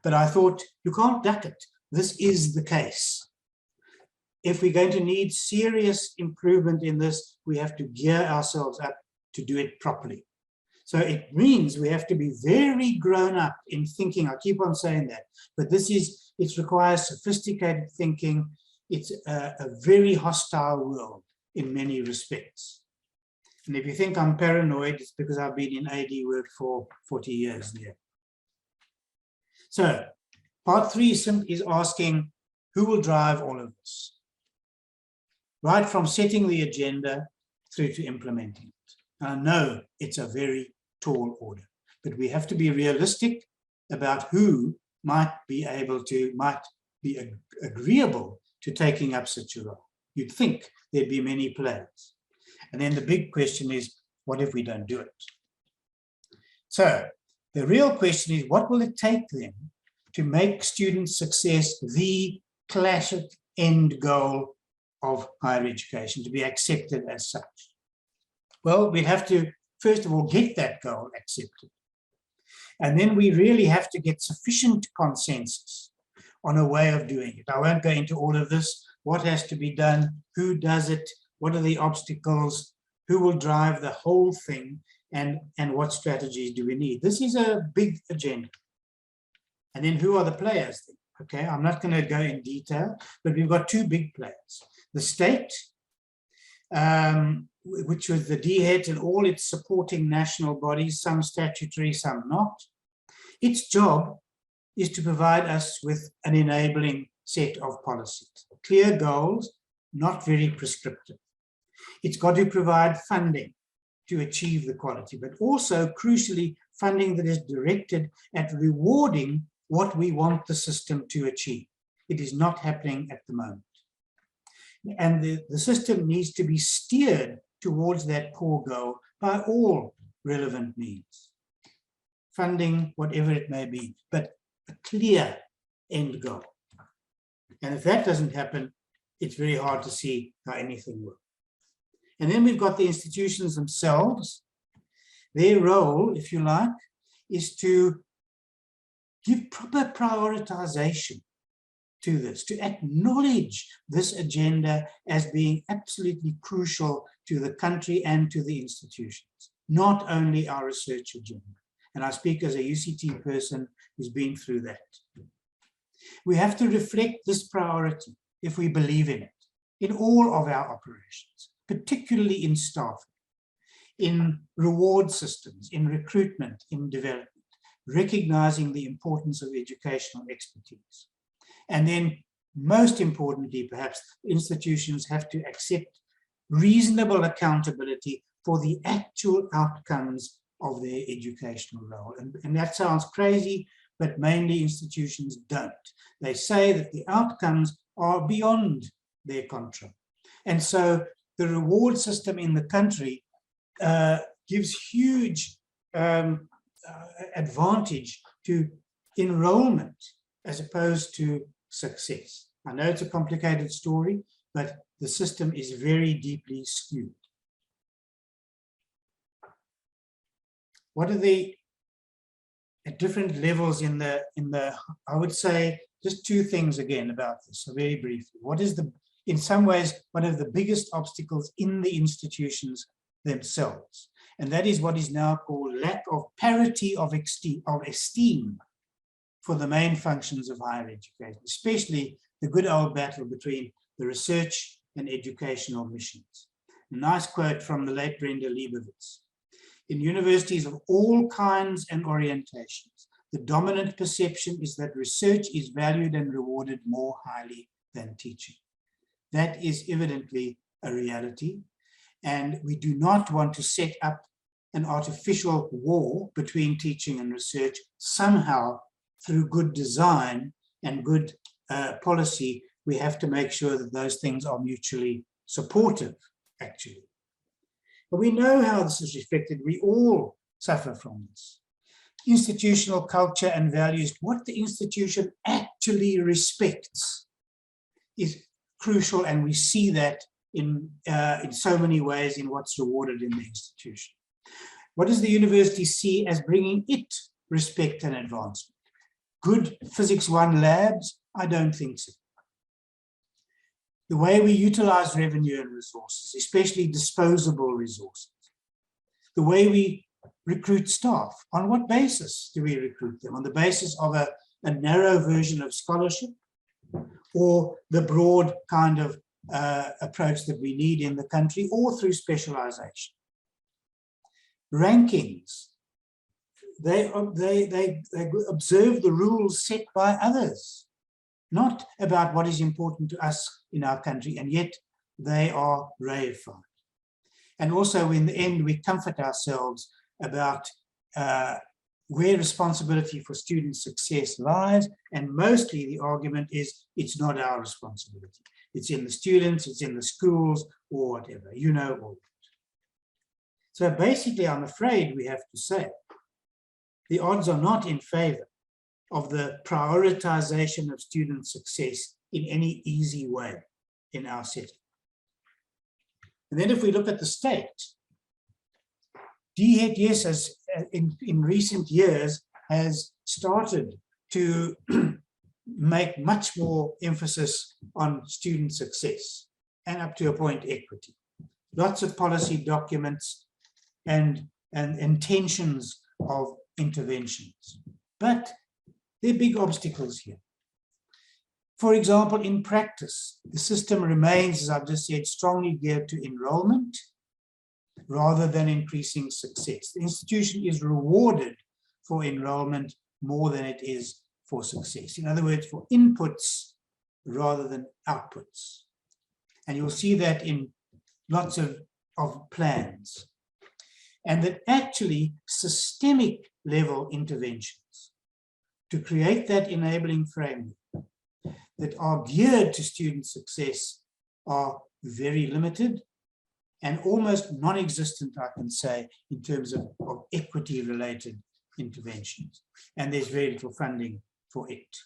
but I thought you can't duck it. This is the case. If we're going to need serious improvement in this, we have to gear ourselves up to do it properly. So it means we have to be very grown up in thinking. I keep on saying that, but it requires sophisticated thinking. It's a very hostile world in many respects. And if you think I'm paranoid, it's because I've been in AD work for 40 years now. So part 3 is asking, who will drive all of this? Right from setting the agenda through to implementing it. I know it's a very tall order, but we have to be realistic about who might be agreeable to taking up such a role. You'd think there'd be many players. And then the big question is, what if we don't do it? So the real question is, what will it take then to make student success the classic end goal of higher education, to be accepted as such? Well, we'd have to, first of all, get that goal accepted. And then we really have to get sufficient consensus on a way of doing it. I won't go into all of this. What has to be done? Who does it? What are the obstacles? Who will drive the whole thing? And what strategies do we need? This is a big agenda. And then who are the players? Okay, I'm not going to go in detail, but we've got 2 big players. The state, which was the DHET and all its supporting national bodies, some statutory, some not. Its job is to provide us with an enabling set of policies, clear goals, not very prescriptive. It's got to provide funding to achieve the quality, but also, crucially, funding that is directed at rewarding what we want the system to achieve. It is not happening at the moment. And the system needs to be steered towards that core goal by all relevant means. Funding, whatever it may be, but a clear end goal. And if that doesn't happen, it's very hard to see how anything works. And then we've got the institutions themselves. Their role, if you like, is to give proper prioritization to this, to acknowledge this agenda as being absolutely crucial to the country and to the institutions, not only our research agenda. And I speak as a UCT person who's been through that. We have to reflect this priority, if we believe in it, in all of our operations, particularly in staff, in reward systems, in recruitment, in development, recognizing the importance of educational expertise. And then, most importantly, perhaps, institutions have to accept reasonable accountability for the actual outcomes of their educational role. And that sounds crazy, but mainly institutions don't. They say that the outcomes are beyond their control. And so the reward system in the country gives huge advantage to enrollment as opposed to success. I know it's a complicated story, but the system is very deeply skewed. What are the at different levels in the, I would say just 2 things again about this, so very briefly. What is in some ways, one of the biggest obstacles in the institutions themselves? And that is what is now called lack of parity of esteem for the main functions of higher education, especially the good old battle between the research and educational missions. A nice quote from the late Brenda Leibovitz. In universities of all kinds and orientations, the dominant perception is that research is valued and rewarded more highly than teaching. That is evidently a reality, and we do not want to set up an artificial war between teaching and research. Somehow, through good design and good policy, we have to make sure that those things are mutually supportive, actually. But we know how this is reflected. We all suffer from this. institutional culture and values, what the institution actually respects, is crucial, and we see that in so many ways in what's rewarded in the institution. What does the university see as bringing it respect and advancement? Good Physics 1 labs? I don't think so. The way we utilize revenue and resources, especially disposable resources. The way we recruit staff. On what basis do we recruit them? On the basis of a narrow version of scholarship, or the broad kind of approach that we need in the country, or through specialization? Rankings. They observe the rules set by others, not about what is important to us in our country, and yet they are reified. And also, in the end, we comfort ourselves about where responsibility for student success lies, and mostly the argument is it's not our responsibility. It's in the students, it's in the schools, or whatever, you know all that. So basically, I'm afraid we have to say, the odds are not in favor of the prioritization of student success in any easy way in our setting. And then if we look at the state, DHET, as in recent years, has started to make much more emphasis on student success, and up to a point equity. Lots of policy documents and intentions of interventions. But there are big obstacles here. For example, in practice, the system remains, as I've just said, strongly geared to enrollment rather than increasing success. The institution is rewarded for enrollment more than it is for success. In other words, for inputs rather than outputs. And you'll see that in lots of plans. And that actually systemic level interventions to create that enabling framework that are geared to student success are very limited and almost non-existent, I can say, in terms of equity-related interventions. And there's very little funding for it.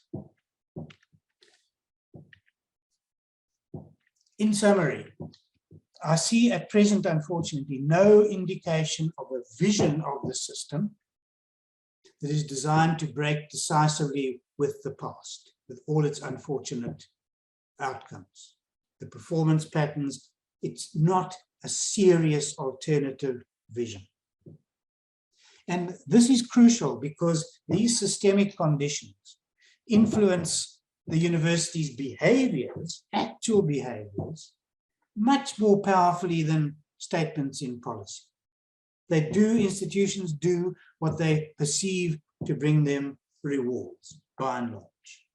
In summary, I see at present, unfortunately, no indication of a vision of the system that is designed to break decisively with the past, with all its unfortunate outcomes. The performance patterns, it's not a serious alternative vision. And this is crucial because these systemic conditions influence the university's behaviors, actual behaviors, much more powerfully than statements in policy. Institutions do what they perceive to bring them rewards, by and large.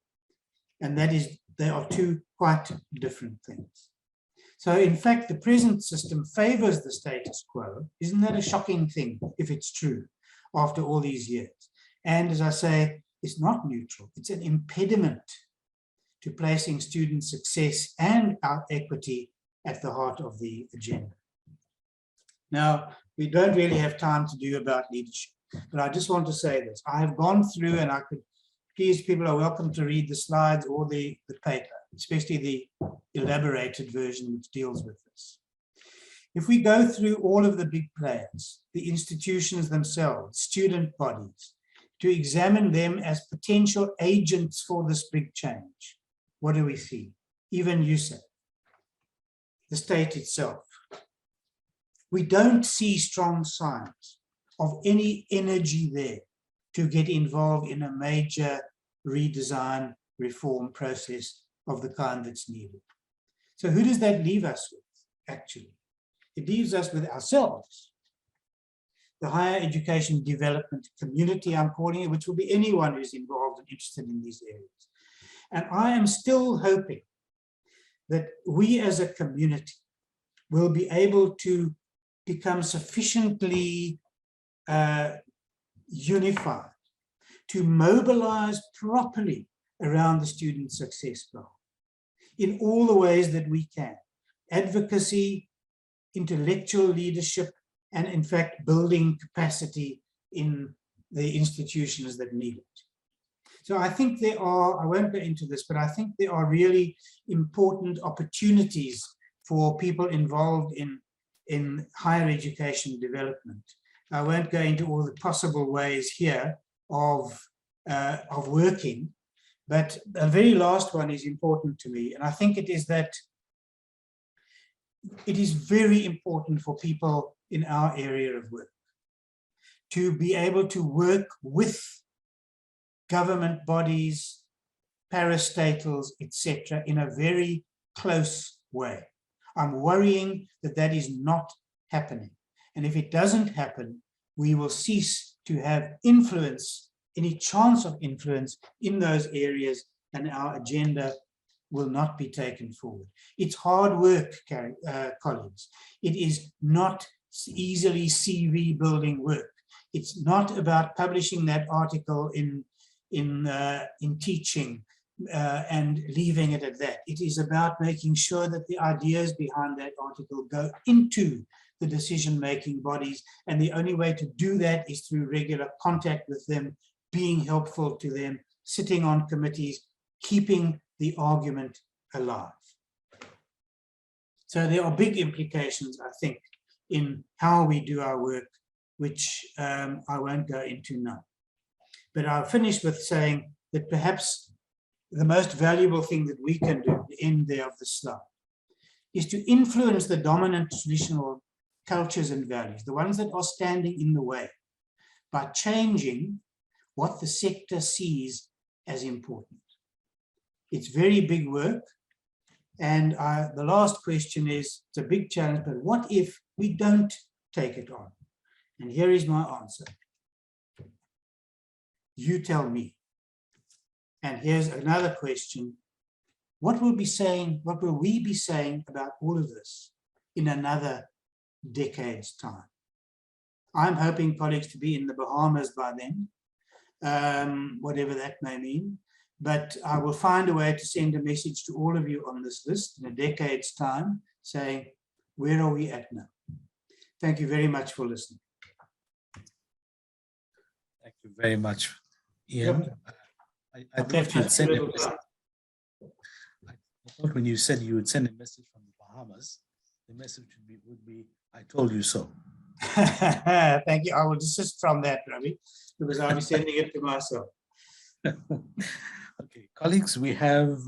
And that is, they are two quite different things. So in fact, the present system favors the status quo. Isn't that a shocking thing, if it's true, after all these years? And as I say, it's not neutral. It's an impediment to placing student success and our equity at the heart of the agenda. Now, we don't really have time to do about leadership, but I just want to say this. I have gone through, and I could, please, people are welcome to read the slides or the paper, especially the elaborated version which deals with this. If we go through all of the big players, the institutions themselves, student bodies, to examine them as potential agents for this big change, what do we see? Even USAC, the state itself. We don't see strong signs of any energy there to get involved in a major redesign reform process of the kind that's needed. So who does that leave us with, actually? It leaves us with ourselves, the higher education development community, I'm calling it, which will be anyone who's involved and interested in these areas. And I am still hoping that we as a community will be able to become sufficiently unified to mobilize properly around the student success goal in all the ways that we can. Advocacy, intellectual leadership, and in fact, building capacity in the institutions that need it. So I think there are, I won't go into this, but I think there are really important opportunities for people involved in higher education development. I won't go into all the possible ways here of working, but the very last one is important to me. And I think it is that it is very important for people in our area of work to be able to work with government bodies, parastatals, etc., in a very close way. I'm worrying that that is not happening. And if it doesn't happen, we will cease to have influence, any chance of influence in those areas, and our agenda will not be taken forward. It's hard work, colleagues. It is not easily CV building work. It's not about publishing that article in teaching and leaving it at that. It is about making sure that the ideas behind that article go into the decision-making bodies, and the only way to do that is through regular contact with them, being helpful to them, sitting on committees, keeping the argument alive. So there are big implications, I think, in how we do our work, which I won't go into now. But I'll finish with saying that perhaps the most valuable thing that we can do, the end there of the slide, is to influence the dominant traditional cultures and values, the ones that are standing in the way, by changing what the sector sees as important. It's very big work. And the last question is, it's a big challenge, but what if we don't take it on? And here is my answer. You tell me. And here's another question. What will we be saying about all of this in another decade's time? I'm hoping colleagues to be in the Bahamas by then, whatever that may mean. But I will find a way to send a message to all of you on this list in a decade's time, saying, where are we at now? Thank you very much for listening. Thank you very much, Ian. Yep. I thought you'd send a message. I thought when you said you would send a message from the Bahamas, the message would be I told you so. Thank you. I will desist from that, Ravi, because I'll be sending it to myself. Okay, colleagues, we have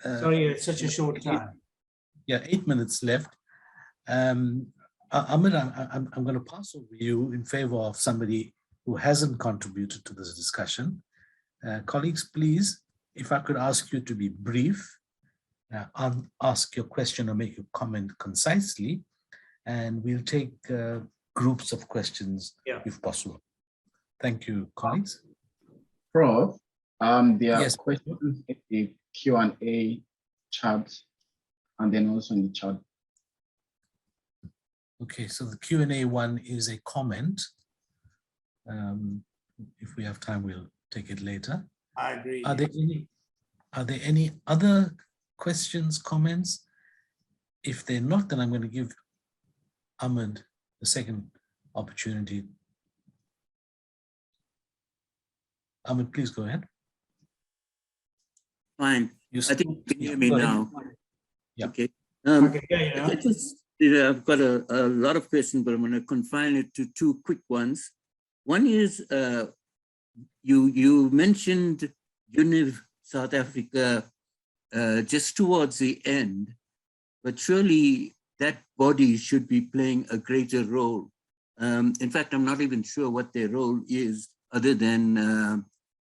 sorry, it's such a short time. Yeah, 8 minutes left. Ahmed, I'm going to pass over you in favor of somebody who hasn't contributed to this discussion. Colleagues, please, if I could ask you to be brief, ask your question or make your comment concisely, and we'll take groups of questions if possible. Thank you, colleagues. Prof, there are yes, questions in the Q&A chat and then also in the chat. Okay, so the Q&A one is a comment. If we have time, we'll take it later. I agree. Are there any other questions, comments? If they're not, then I'm going to give Ahmed the second opportunity. Ahmed, please go ahead. Fine. I think you can hear me now. Yeah. Okay. Okay, yeah. I just, I've got a lot of questions, but I'm going to confine it to two quick ones. One is, you mentioned UNIV South Africa just towards the end, but surely that body should be playing a greater role. In fact, I'm not even sure what their role is other than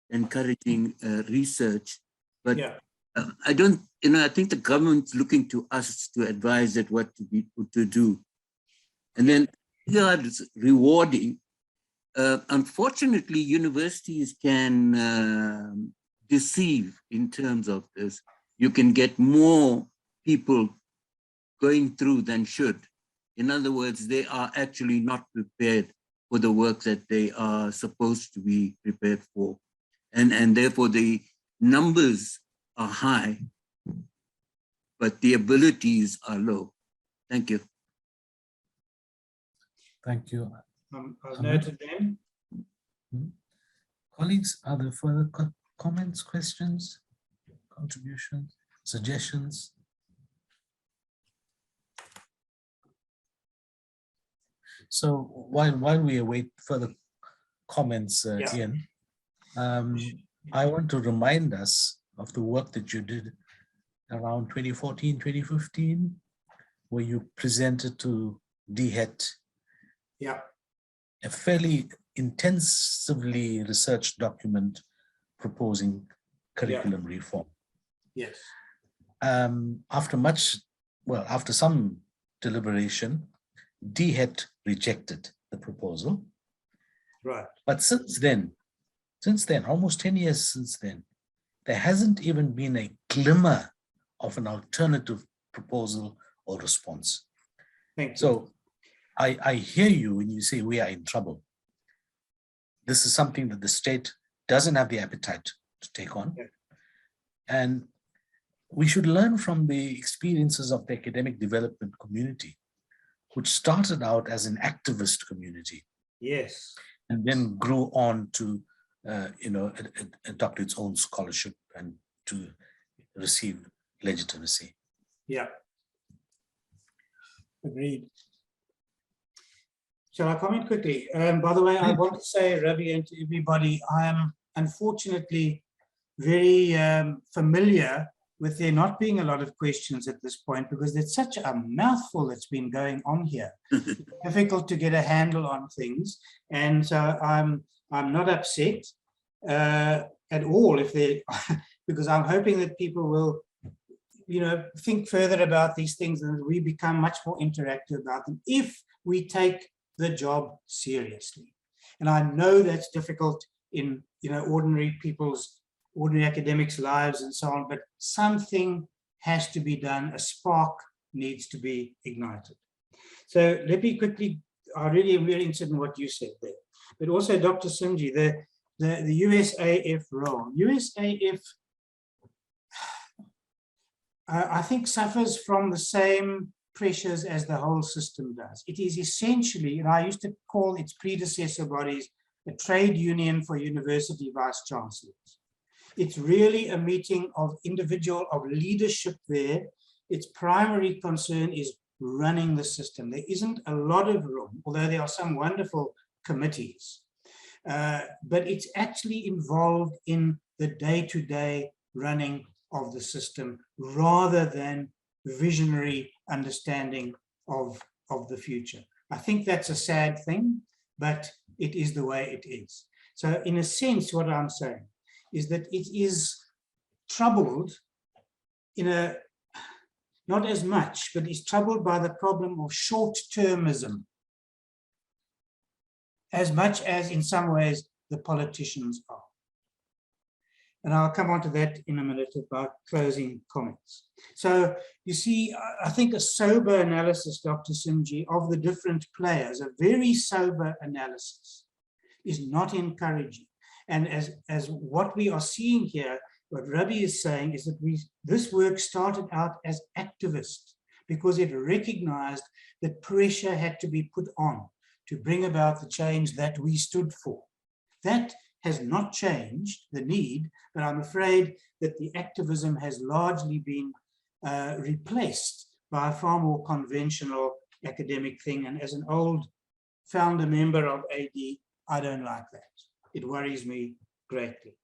encouraging research. But I don't, I think the government's looking to us to advise it what to do. And then regards rewarding, unfortunately, universities can deceive in terms of this. You can get more people going through than should. In other words, they are actually not prepared for the work that they are supposed to be prepared for. And therefore the numbers are high, but the abilities are low. Thank you. Thank you. I've noted them. Colleagues, are there further comments, questions, contributions, suggestions? So while we await further comments, Ian, I want to remind us of the work that you did around 2014, 2015, where you presented to DHET a fairly intensively researched document proposing curriculum reform. Yes. After some deliberation, DHET rejected the proposal. Right. But since then, almost 10 years since then, there hasn't even been a glimmer of an alternative proposal or response. Thank you. So I hear you when you say we are in trouble. This is something that the state doesn't have the appetite to take on. Yeah. And we should learn from the experiences of the academic development community, which started out as an activist community. Yes. And then grew on to, adopt its own scholarship and to receive legitimacy. Yeah. Agreed. Shall I comment quickly? By the way, I want to say, Ravi, and to everybody, I am unfortunately very familiar with there not being a lot of questions at this point, because there's such a mouthful that's been going on here. Difficult to get a handle on things, and so I'm not upset at all if they, because I'm hoping that people will, think further about these things and we become much more interactive about them if we take the job seriously. And I know that's difficult in ordinary academics' lives and so on, but something has to be done. A spark needs to be ignited. So let me quickly, I'm really interested in what you said there, but also Dr. Simji, the USAF role. USAF, I think, suffers from the same pressures as the whole system does. It is essentially, and I used to call its predecessor bodies a trade union for university vice chancellors. It's really a meeting of leadership there. Its primary concern is running the system. There isn't a lot of room, although there are some wonderful committees, but it's actually involved in the day-to-day running of the system rather than visionary understanding of the future. I think that's a sad thing, but it is the way it is. So in a sense, what I'm saying is that it is troubled not as much, but is troubled by the problem of short-termism, as much as in some ways the politicians are. And I'll come on to that in a minute about closing comments. So you see, I think a sober analysis, Dr. Simji, of the different players, a very sober analysis, is not encouraging. And as what we are seeing here, what Rabi is saying is that this work started out as activist because it recognized that pressure had to be put on to bring about the change that we stood for. That has not changed, the need, but I'm afraid that the activism has largely been replaced by a far more conventional academic thing. And as an old founder member of AD, I don't like that. It worries me greatly.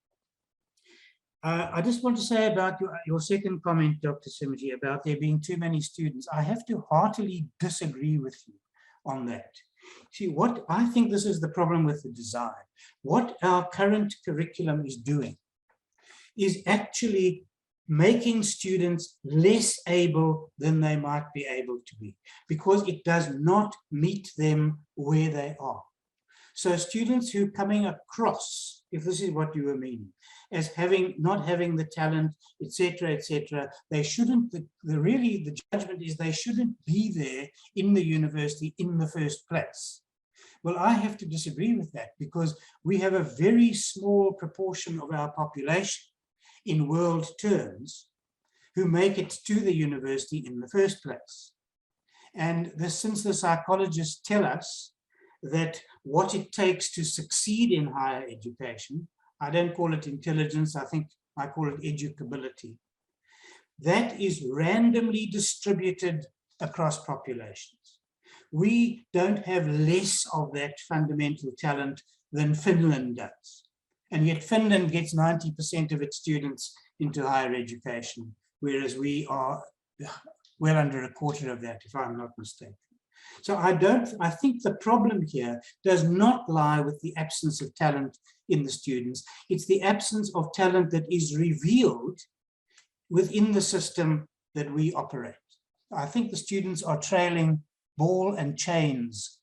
I just want to say about your second comment, Dr. Simji, about there being too many students. I have to heartily disagree with you on that. See, I think this is the problem with the design. What our current curriculum is doing is actually making students less able than they might be able to be, because it does not meet them where they are. So students who are coming across, if this is what you were meaning, as not having the talent, etc., they shouldn't, really the judgment is they shouldn't be there in the university in the first place. Well, I have to disagree with that, because we have a very small proportion of our population in world terms who make it to the university in the first place. And since the psychologists tell us that what it takes to succeed in higher education, I don't call it intelligence, I call it educability, that is randomly distributed across populations. We don't have less of that fundamental talent than Finland does. And yet Finland gets 90% of its students into higher education, whereas we are well under a quarter of that, if I'm not mistaken. So I think the problem here does not lie with the absence of talent in the students. It's the absence of talent that is revealed within the system that we operate. I think the students are trailing ball and chains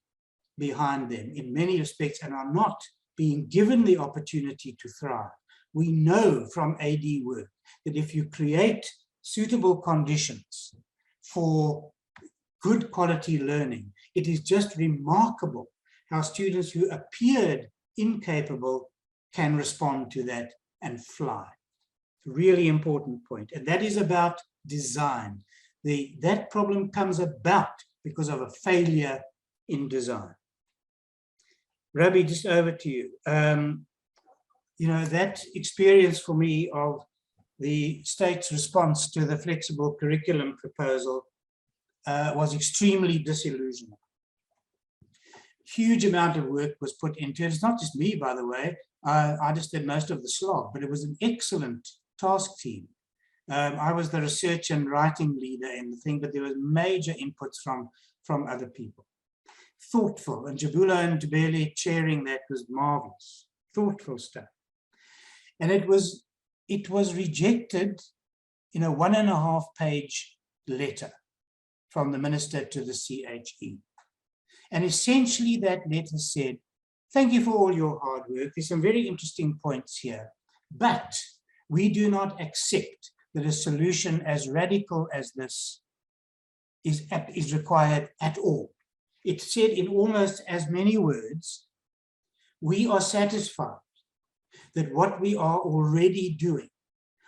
behind them in many respects and are not being given the opportunity to thrive. We know from AD work that if you create suitable conditions for good quality learning, it is just remarkable how students who appeared incapable can respond to that and fly. Really important point. And that is about design. That problem comes about because of a failure in design. Rabi, just over to you. You know, that experience for me of the state's response to the flexible curriculum proposal was extremely disillusioning. Huge amount of work was put into it. It's not just me, by the way. I just did most of the slog, but it was an excellent task team. I was the research and writing leader in the thing, but there was major inputs from other people. Thoughtful, and Jabula and Jabeli chairing that was marvelous. Thoughtful stuff. And it was rejected in a 1.5-page letter from the minister to the CHE. And essentially that letter said, thank you for all your hard work. There's some very interesting points here, but we do not accept that a solution as radical as this is required at all. It said in almost as many words, we are satisfied that what we are already doing,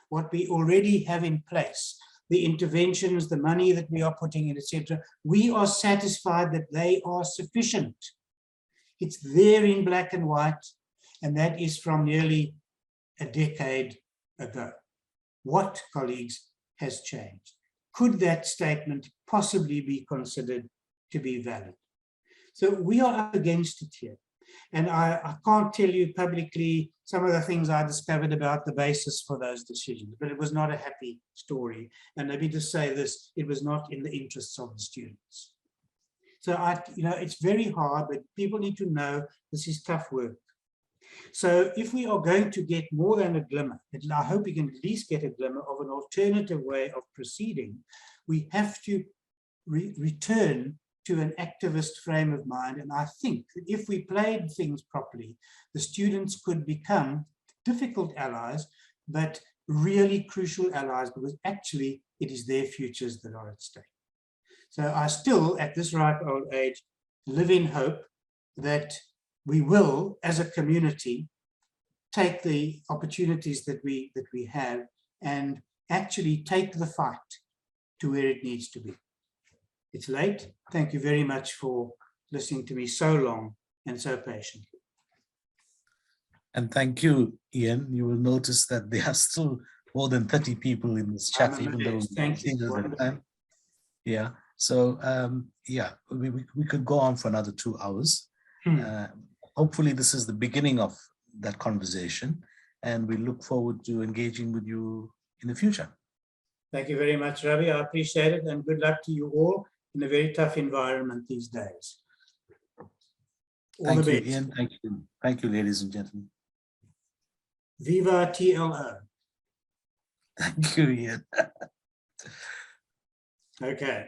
what we already have in place, the interventions, the money that we are putting in, etc., we are satisfied that they are sufficient. It's there in black and white, and that is from nearly a decade ago. What, colleagues, has changed? Could that statement possibly be considered to be valid? So we are up against it here. And I can't tell you publicly some of the things I discovered about the basis for those decisions, but it was not a happy story. And let me just say this, it was not in the interests of the students. So it's very hard, but people need to know this is tough work. So if we are going to get more than a glimmer, and I hope we can at least get a glimmer of an alternative way of proceeding, we have to return to an activist frame of mind. And I think that if we played things properly, the students could become difficult allies, but really crucial allies, because actually it is their futures that are at stake. So I still, at this ripe old age, live in hope that we will, as a community, take the opportunities that we have and actually take the fight to where it needs to be. It's late. Thank you very much for listening to me so long and so patiently. And thank you, Ian. You will notice that there are still more than 30 people in this chat, even though thank you. Time. Yeah. So yeah, we could go on for another 2 hours. Hopefully this is the beginning of that conversation, and we look forward to engaging with you in the future. Thank you very much, Ravi. I appreciate it, and good luck to you all in a very tough environment these days. Thank you, Ian. Thank you. Thank you, ladies and gentlemen. Viva UTLO. Thank you, Ian. Okay.